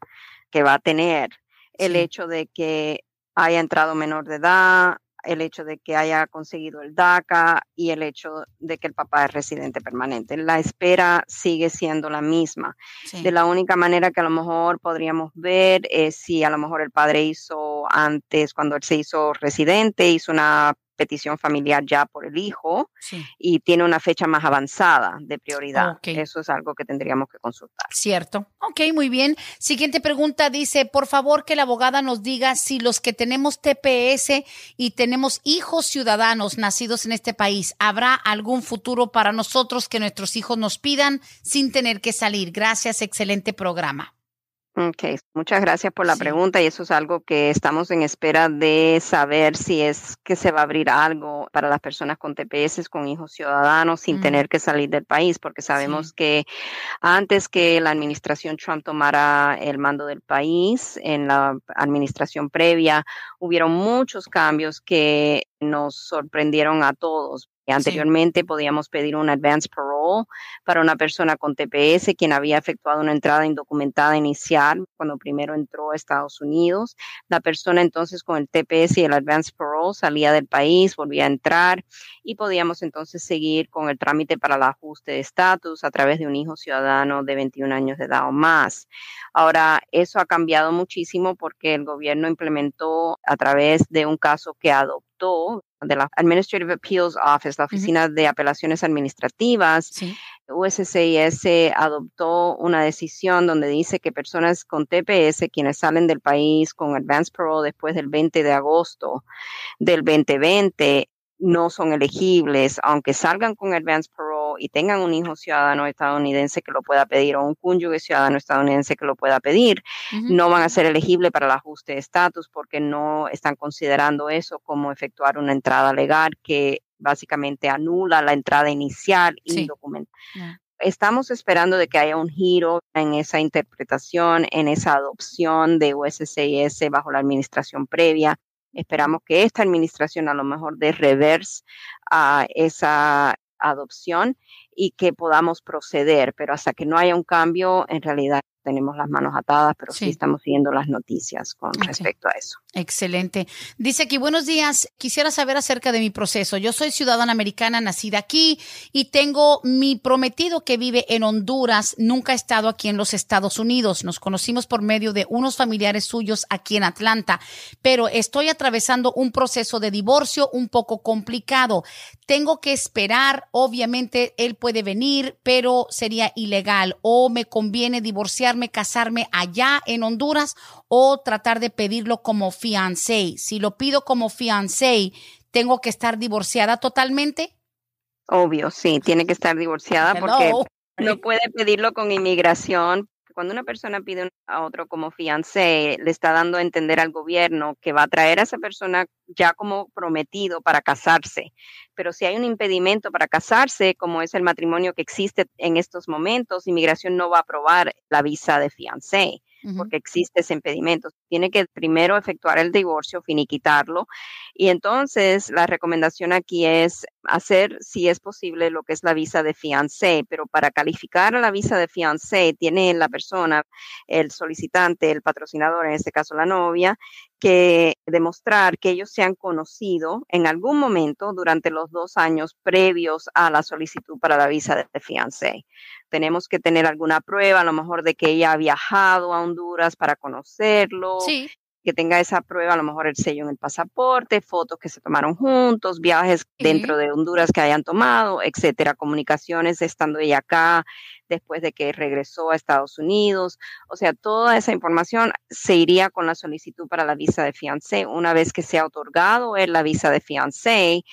que va a tener el Sí. hecho de que haya entrado menor de edad, el hecho de que haya conseguido el DACA y el hecho de que el papá es residente permanente. La espera sigue siendo la misma. De Sí. la única manera que a lo mejor podríamos ver es si a lo mejor el padre hizo antes, cuando él se hizo residente, hizo una petición familiar ya por el hijo Sí. y tiene una fecha más avanzada de prioridad. Ok. Eso es algo que tendríamos que consultar. Cierto. Ok, muy bien. Siguiente pregunta dice, por favor que la abogada nos diga si los que tenemos TPS y tenemos hijos ciudadanos nacidos en este país, ¿habrá algún futuro para nosotros que nuestros hijos nos pidan sin tener que salir? Gracias, excelente programa. Ok, muchas gracias por la Sí. pregunta y eso es algo que estamos en espera de saber si es que se va a abrir algo para las personas con TPS, con hijos ciudadanos, sin Mm, tener que salir del país, porque sí. sabemos que antes que la administración Trump tomara el mando del país, en la administración previa, hubieron muchos cambios que nos sorprendieron a todos. Sí. Anteriormente podíamos pedir un advance parole para una persona con TPS quien había efectuado una entrada indocumentada inicial cuando primero entró a Estados Unidos. La persona entonces con el TPS y el advance parole salía del país, volvía a entrar y podíamos entonces seguir con el trámite para el ajuste de estatus a través de un hijo ciudadano de 21 años de edad o más. Ahora, eso ha cambiado muchísimo porque el gobierno implementó a través de un caso que adoptó de la Administrative Appeals Office, la Ujú. Oficina de Apelaciones Administrativas. Sí. USCIS adoptó una decisión donde dice que personas con TPS, quienes salen del país con advance parole después del 20 de agosto del 2020, no son elegibles, aunque salgan con advance parole y tengan un hijo ciudadano estadounidense que lo pueda pedir o un cónyuge ciudadano estadounidense que lo pueda pedir, Ujú. no van a ser elegibles para el ajuste de estatus porque no están considerando eso como efectuar una entrada legal que básicamente anula la entrada inicial Sí. indocumentada. Yeah. Estamos esperando de que haya un giro en esa interpretación, en esa adopción de USCIS bajo la administración previa. Esperamos que esta administración a lo mejor dé reverse a esa adopción y que podamos proceder, pero hasta que no haya un cambio, en realidad tenemos las manos atadas, pero sí Sí. estamos siguiendo las noticias con Ok. respecto a eso. Excelente. Dice aquí, buenos días. Quisiera saber acerca de mi proceso. Yo soy ciudadana americana, nacida aquí y tengo mi prometido que vive en Honduras. Nunca ha estado aquí en los Estados Unidos. Nos conocimos por medio de unos familiares suyos aquí en Atlanta, pero estoy atravesando un proceso de divorcio un poco complicado. Tengo que esperar. Obviamente él puede venir, pero sería ilegal o me conviene divorciar divorciarme, casarme allá en Honduras o tratar de pedirlo como fiancé? Si lo pido como fiancé, ¿tengo que estar divorciada totalmente? Obvio, sí, tiene que estar divorciada porque Hello. no puede pedirlo con inmigración. Cuando una persona pide a otro como fiancé, le está dando a entender al gobierno que va a traer a esa persona ya como prometido para casarse. Pero si hay un impedimento para casarse, como es el matrimonio que existe en estos momentos, inmigración no va a aprobar la visa de fiancé porque existe ese impedimento. Tiene que primero efectuar el divorcio, finiquitarlo. Y entonces la recomendación aquí es hacer, si es posible, lo que es la visa de fiancé, pero para calificar a la visa de fiancé tiene la persona, el solicitante, el patrocinador, en este caso la novia, que demostrar que ellos se han conocido en algún momento durante los 2 años previos a la solicitud para la visa de fiancé. Tenemos que tener alguna prueba, a lo mejor de que ella ha viajado a Honduras para conocerlo, Sí. que tenga esa prueba, a lo mejor el sello en el pasaporte, fotos que se tomaron juntos, viajes dentro de Honduras que hayan tomado, etcétera, comunicaciones estando ella acá, después de que regresó a Estados Unidos. O sea, toda esa información se iría con la solicitud para la visa de fiancé. Una vez que sea otorgado la visa de fiancé,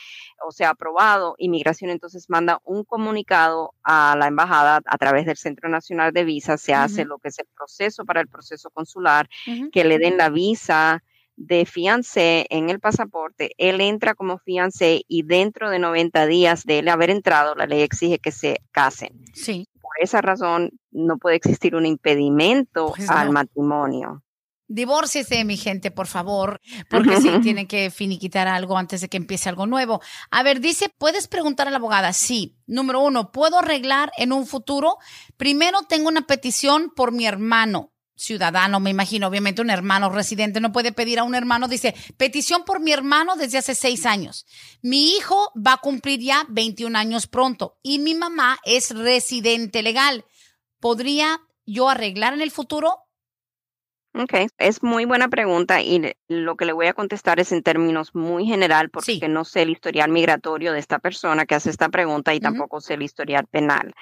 o sea, aprobado, inmigración entonces manda un comunicado a la embajada a través del Centro Nacional de Visas, se hace lo que es el proceso para el proceso consular, que le den la visa de fiancé en el pasaporte, él entra como fiancé y dentro de 90 días de él haber entrado, la ley exige que se casen. Sí. Por esa razón no puede existir un impedimento Pues al no. matrimonio. Divórciese, mi gente, por favor, porque sí, tienen que finiquitar algo antes de que empiece algo nuevo. A ver, dice, ¿puedes preguntar a la abogada? Sí. Número 1, ¿puedo arreglar en un futuro? Primero tengo una petición por mi hermano, ciudadano, me imagino, obviamente un hermano residente no puede pedir a un hermano, dice, petición por mi hermano desde hace 6 años. Mi hijo va a cumplir ya 21 años pronto y mi mamá es residente legal. ¿Podría yo arreglar en el futuro? Ok, es muy buena pregunta y lo que le voy a contestar es en términos muy general porque Sí. no sé el historial migratorio de esta persona que hace esta pregunta y tampoco sé el historial penal.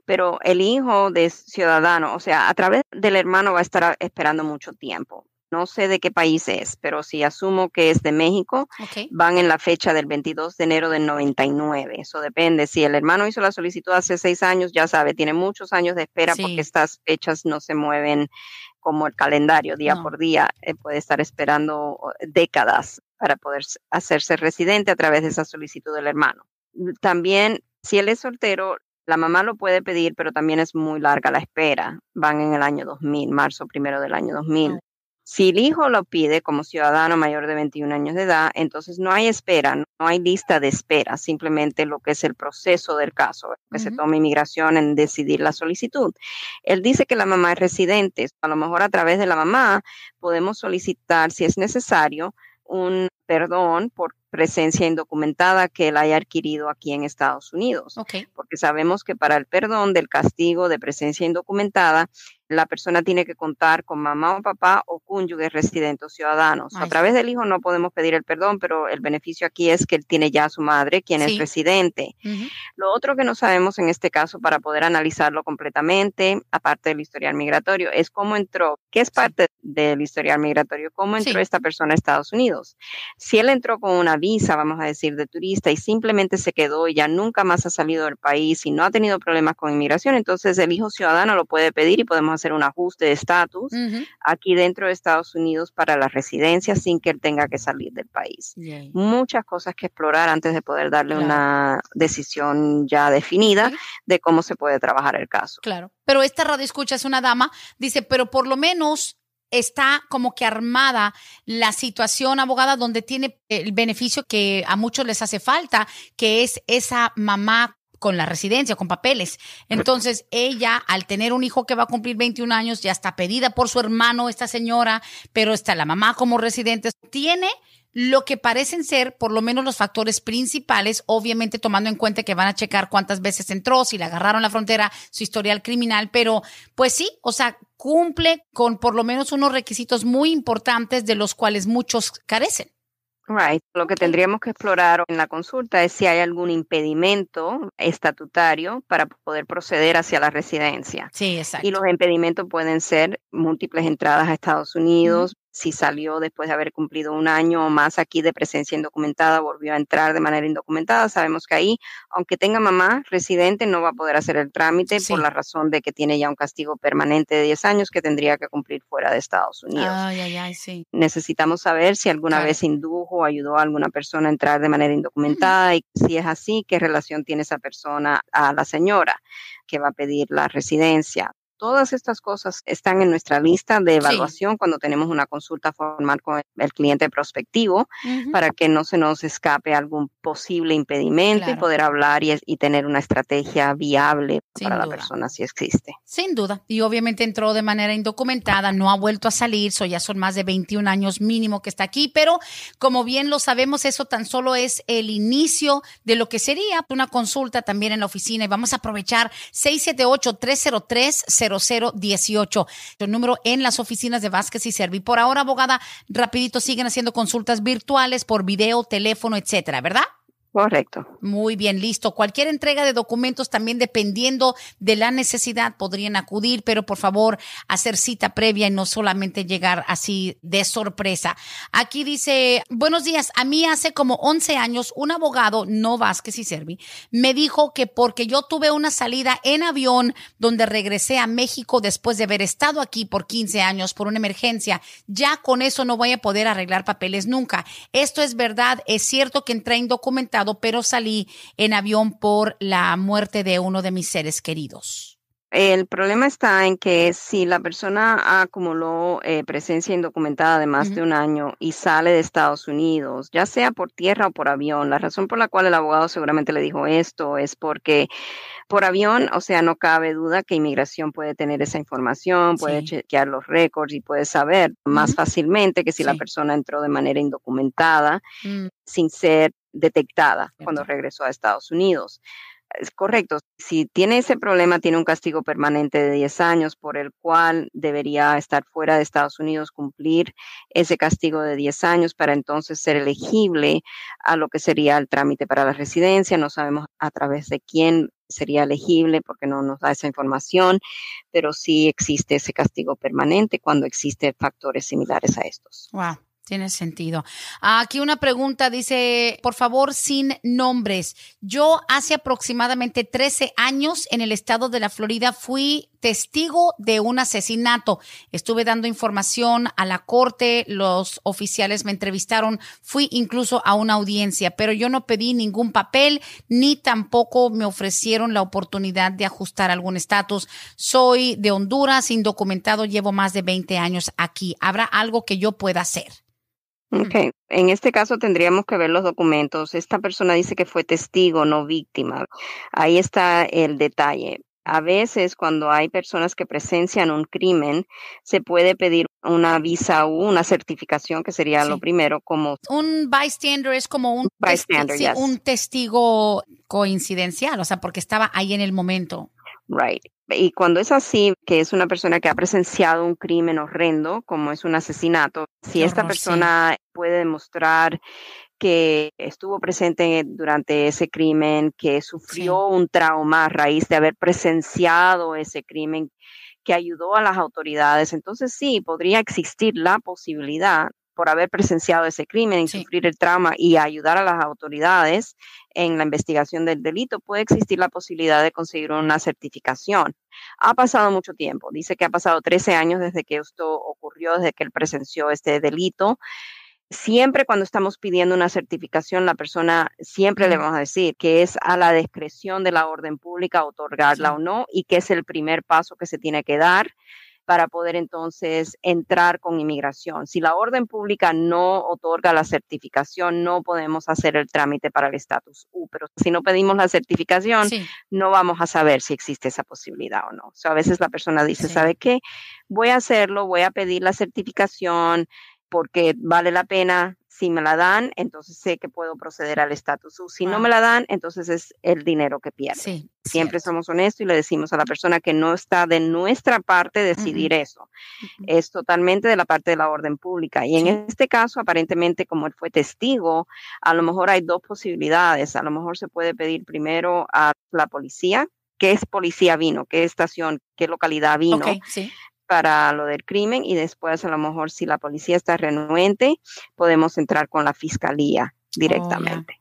Pero el hijo de ciudadano, o sea, a través del hermano va a estar esperando mucho tiempo. No sé de qué país es, pero si asumo que es de México, van en la fecha del 22 de enero del 99. Eso depende. Si el hermano hizo la solicitud hace 6 años, ya sabe, tiene muchos años de espera porque estas fechas no se mueven como el calendario día por día. Puede estar esperando décadas para poder hacerse residente a través de esa solicitud del hermano. También, si él es soltero, la mamá lo puede pedir, pero también es muy larga la espera. Van en el año 2000, marzo 1 del año 2000. Si el hijo lo pide como ciudadano mayor de 21 años de edad, entonces no hay espera, no hay lista de espera, simplemente lo que es el proceso del caso, que se toma inmigración en decidir la solicitud. Él dice que la mamá es residente, a lo mejor a través de la mamá podemos solicitar, si es necesario, un perdón por presencia indocumentada que él haya adquirido aquí en Estados Unidos. Porque sabemos que para el perdón del castigo de presencia indocumentada, la persona tiene que contar con mamá o papá o cónyuges residentes o ciudadanos. A través del hijo no podemos pedir el perdón, pero el beneficio aquí es que él tiene ya a su madre, quien es residente. Lo otro que no sabemos en este caso para poder analizarlo completamente, aparte del historial migratorio, es cómo entró, qué es parte del historial migratorio, cómo entró esta persona a Estados Unidos. Si él entró con una visa, vamos a decir, de turista y simplemente se quedó y ya nunca más ha salido del país y no ha tenido problemas con inmigración, entonces el hijo ciudadano lo puede pedir y podemos hacer un ajuste de estatus aquí dentro de Estados Unidos para la residencia sin que él tenga que salir del país. Muchas cosas que explorar antes de poder darle una decisión ya definida de cómo se puede trabajar el caso. Claro, pero esta radio escucha es una dama, dice, pero por lo menos está como que armada la situación, abogada, donde tiene el beneficio que a muchos les hace falta, que es esa mamá con la residencia, con papeles. Entonces, ella, al tener un hijo que va a cumplir 21 años, ya está pedida por su hermano, esta señora, pero está la mamá como residente. Tiene lo que parecen ser, por lo menos, los factores principales, obviamente tomando en cuenta que van a checar cuántas veces entró, si la agarraron en la frontera, su historial criminal, pero pues sí, o sea, cumple con por lo menos unos requisitos muy importantes de los cuales muchos carecen. Right. Lo que tendríamos que explorar en la consulta es si hay algún impedimento estatutario para poder proceder hacia la residencia. Sí, Y exacto. los impedimentos pueden ser múltiples entradas a Estados Ujú. Unidos. Si salió después de haber cumplido un año o más aquí de presencia indocumentada, volvió a entrar de manera indocumentada, sabemos que ahí, aunque tenga mamá residente, no va a poder hacer el trámite por Sí. la razón de que tiene ya un castigo permanente de 10 años que tendría que cumplir fuera de Estados Unidos. Ay, sí. Necesitamos saber si alguna Claro. vez indujo o ayudó a alguna persona a entrar de manera Ujú. indocumentada y si es así, qué relación tiene esa persona a la señora que va a pedir la residencia. Todas estas cosas están en nuestra lista de Sí. evaluación cuando tenemos una consulta formal con el cliente prospectivo Ujú. para que no se nos escape algún posible impedimento y Claro, poder hablar y tener una estrategia viable para sin la duda. persona si existe. Sin duda. Y obviamente entró de manera indocumentada, no ha vuelto a salir, ya son más de 21 años mínimo que está aquí, pero como bien lo sabemos, eso tan solo es el inicio de lo que sería una consulta también en la oficina y vamos a aprovechar 678-303-0018, el número en las oficinas de Vázquez y Servi. Por ahora, abogada, rapidito siguen haciendo consultas virtuales por video, teléfono, etcétera, ¿verdad? Correcto. Muy bien, listo. Cualquier entrega de documentos también dependiendo de la necesidad podrían acudir, pero por favor hacer cita previa y no solamente llegar así de sorpresa. Aquí dice, buenos días, a mí hace como 11 años un abogado, no Vázquez y Servi, me dijo que porque yo tuve una salida en avión donde regresé a México después de haber estado aquí por 15 años por una emergencia, ya con eso no voy a poder arreglar papeles nunca. Esto es verdad, es cierto que entré indocumentado, pero salí en avión por la muerte de uno de mis seres queridos. El problema está en que si la persona acumuló presencia indocumentada de más de un año y sale de Estados Unidos, ya sea por tierra o por avión, la razón por la cual el abogado seguramente le dijo esto es porque por avión, o sea, no cabe duda que inmigración puede tener esa información, puede Sí. chequear los récords y puede saber más fácilmente que si la Sí. persona entró de manera indocumentada Mm, sin ser detectada cuando cierto. regresó a Estados Unidos. Es correcto. Si tiene ese problema, tiene un castigo permanente de 10 años por el cual debería estar fuera de Estados Unidos, cumplir ese castigo de 10 años para entonces ser elegible a lo que sería el trámite para la residencia. No sabemos a través de quién sería elegible porque no nos da esa información, pero sí existe ese castigo permanente cuando existen factores similares a estos. Wow. Tiene sentido. Aquí una pregunta dice, por favor, sin nombres. Yo hace aproximadamente 13 años en el estado de la Florida fui testigo de un asesinato. Estuve dando información a la corte, los oficiales me entrevistaron, fui incluso a una audiencia, pero yo no pedí ningún papel ni tampoco me ofrecieron la oportunidad de ajustar algún estatus. Soy de Honduras, indocumentado, llevo más de 20 años aquí. ¿Habrá algo que yo pueda hacer? Okay. En este caso tendríamos que ver los documentos. Esta persona dice que fue testigo, no víctima. Ahí está el detalle. A veces cuando hay personas que presencian un crimen, se puede pedir una visa u una certificación, que sería lo Sí. primero, como Un bystander es como un, bystander, sí, yes. un testigo coincidencial, o sea, porque estaba ahí en el momento. Right. Y cuando es así, que es una persona que ha presenciado un crimen horrendo, como es un asesinato, si Qué esta horror, sí. persona puede demostrar que estuvo presente durante ese crimen, que sufrió un trauma a raíz de haber presenciado ese crimen, que ayudó a las autoridades, entonces sí, podría existir la posibilidad por haber presenciado ese crimen y Sí. sufrir el trauma y ayudar a las autoridades en la investigación del delito, puede existir la posibilidad de conseguir una certificación. Ha pasado mucho tiempo, dice que ha pasado 13 años desde que esto ocurrió, desde que él presenció este delito. Siempre cuando estamos pidiendo una certificación, la persona siempre le vamos a decir que es a la discreción de la orden pública otorgarla Sí. o no, y que es el primer paso que se tiene que dar para poder entonces entrar con inmigración. Si la orden pública no otorga la certificación, no podemos hacer el trámite para el estatus U, pero si no pedimos la certificación, Sí. no vamos a saber si existe esa posibilidad o no. O sea, a veces la persona dice, Sí. ¿sabe qué? Voy a hacerlo, voy a pedir la certificación porque vale la pena Si me la dan, entonces sé que puedo proceder al estatus. Si no Wow. me la dan, entonces es el dinero que pierdo. Sí, Siempre cierto. somos honestos y le decimos a la persona que no está de nuestra parte decidir eso. Ujú. Es totalmente de la parte de la orden pública. Y en Sí. este caso, aparentemente, como él fue testigo, a lo mejor hay dos posibilidades. A lo mejor se puede pedir primero a la policía, qué policía vino, qué estación, qué localidad vino Ok, sí. para lo del crimen, y después a lo mejor si la policía está renuente, podemos entrar con la fiscalía Oh, ya. directamente.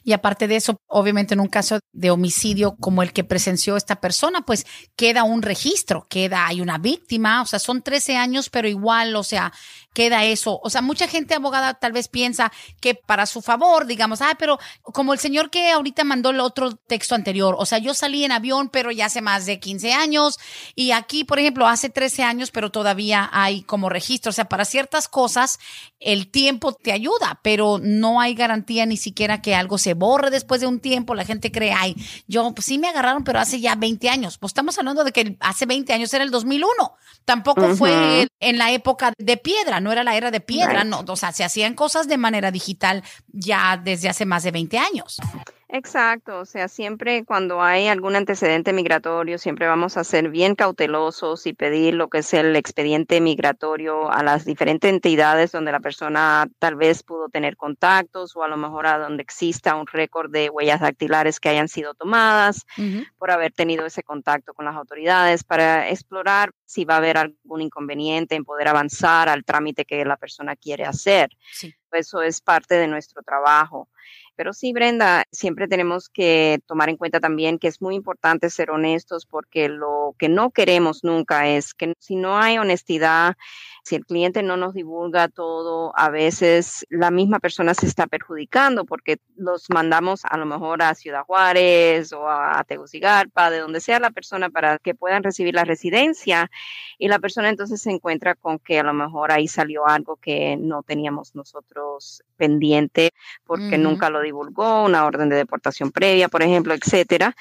Y aparte de eso, obviamente en un caso de homicidio como el que presenció esta persona, pues queda un registro, hay una víctima, o sea, son 13 años, pero igual, o sea, queda eso. O sea, mucha gente abogada tal vez piensa que para su favor, digamos, pero como el señor que ahorita mandó el otro texto anterior, o sea, yo salí en avión, pero ya hace más de 15 años y aquí, por ejemplo, hace 13 años, pero todavía hay como registro. O sea, para ciertas cosas el tiempo te ayuda, pero no hay garantía ni siquiera que algo se borre después de un tiempo. La gente cree, yo pues sí me agarraron, pero hace ya 20 años. Pues estamos hablando de que hace 20 años era el 2001. Tampoco fue en la época de piedra, no era la era de piedra, Right. no, o sea, se hacían cosas de manera digital ya desde hace más de 20 años. Exacto, o sea, siempre cuando hay algún antecedente migratorio, siempre vamos a ser bien cautelosos y pedir lo que es el expediente migratorio a las diferentes entidades donde la persona tal vez pudo tener contactos, o a lo mejor a donde exista un récord de huellas dactilares que hayan sido tomadas Ujú. por haber tenido ese contacto con las autoridades, para explorar si va a haber algún inconveniente en poder avanzar al trámite que la persona quiere hacer. Sí. Eso es parte de nuestro trabajo. Pero sí, Brenda, siempre tenemos que tomar en cuenta también que es muy importante ser honestos, porque lo que no queremos nunca es que si no hay honestidad, si el cliente no nos divulga todo, a veces la misma persona se está perjudicando, porque los mandamos a lo mejor a Ciudad Juárez o a Tegucigalpa, de donde sea la persona, para que puedan recibir la residencia, y la persona entonces se encuentra con que a lo mejor ahí salió algo que no teníamos nosotros pendiente, porque Ujú. nunca lo divulgó, una orden de deportación previa, por ejemplo, etcétera,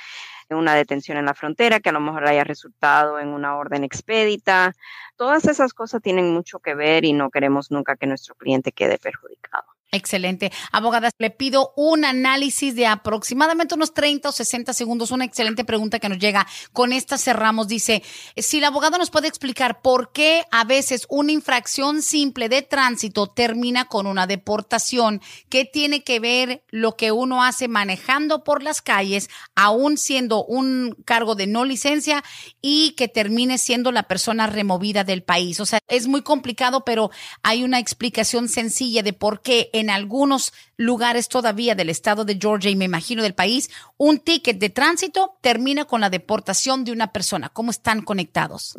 una detención en la frontera que a lo mejor haya resultado en una orden expedita. Todas esas cosas tienen mucho que ver y no queremos nunca que nuestro cliente quede perjudicado. Excelente. Abogada, le pido un análisis de aproximadamente unos 30 o 60 segundos. Una excelente pregunta que nos llega. Con esta cerramos. Dice, si el abogado nos puede explicar por qué a veces una infracción simple de tránsito termina con una deportación. ¿Qué tiene que ver lo que uno hace manejando por las calles, aún siendo un cargo de no licencia, y que termine siendo la persona removida del país? O sea, es muy complicado, pero hay una explicación sencilla de por qué en algunos lugares todavía del estado de Georgia y me imagino del país, un ticket de tránsito termina con la deportación de una persona. ¿Cómo están conectados?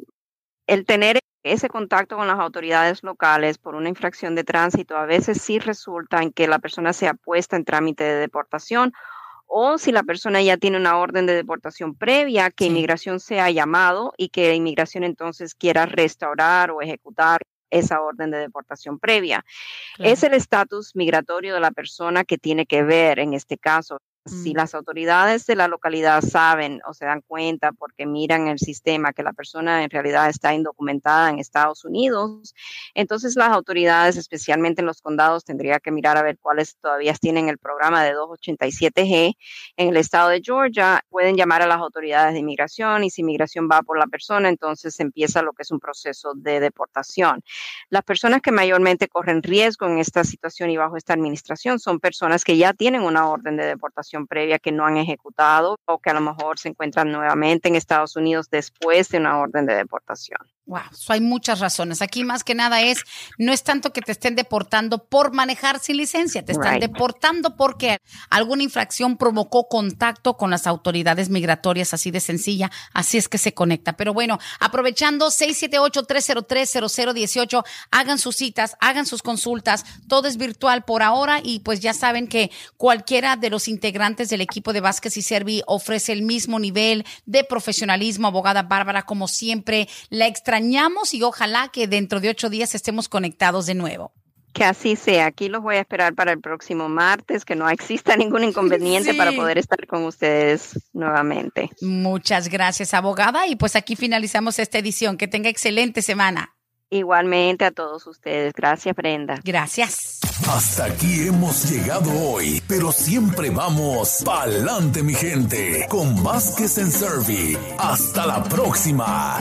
El tener ese contacto con las autoridades locales por una infracción de tránsito a veces sí resulta en que la persona sea puesta en trámite de deportación, o si la persona ya tiene una orden de deportación previa, que Sí. inmigración sea llamado y que inmigración entonces quiera restaurar o ejecutar esa orden de deportación previa. Claro. Es el estatus migratorio de la persona que tiene que ver en este caso. Si las autoridades de la localidad saben o se dan cuenta porque miran el sistema que la persona en realidad está indocumentada en Estados Unidos, entonces las autoridades, especialmente en los condados, tendría que mirar a ver cuáles todavía tienen el programa de 287G. En el estado de Georgia pueden llamar a las autoridades de inmigración, y si inmigración va por la persona, entonces empieza lo que es un proceso de deportación. Las personas que mayormente corren riesgo en esta situación y bajo esta administración son personas que ya tienen una orden de deportación previa que no han ejecutado, o que a lo mejor se encuentran nuevamente en Estados Unidos después de una orden de deportación. Wow, hay muchas razones. Aquí más que nada no es tanto que te estén deportando por manejar sin licencia, te están deportando porque alguna infracción provocó contacto con las autoridades migratorias, así de sencilla, así es que se conecta. Pero bueno, aprovechando 678-303-0018, hagan sus citas, hagan sus consultas, todo es virtual por ahora, y pues ya saben que cualquiera de los integrantes del equipo de Vázquez y Servi ofrece el mismo nivel de profesionalismo. Abogada Bárbara, como siempre, la extrañamos y ojalá que dentro de 8 días estemos conectados de nuevo. Que así sea. Aquí los voy a esperar para el próximo martes, que no exista ningún inconveniente para poder estar con ustedes nuevamente. Muchas gracias, abogada. Y pues aquí finalizamos esta edición. Que tenga excelente semana. Igualmente a todos ustedes. Gracias, Brenda. Gracias. Hasta aquí hemos llegado hoy, pero siempre vamos pa'lante, mi gente, con Vázquez en Servi. Hasta la próxima.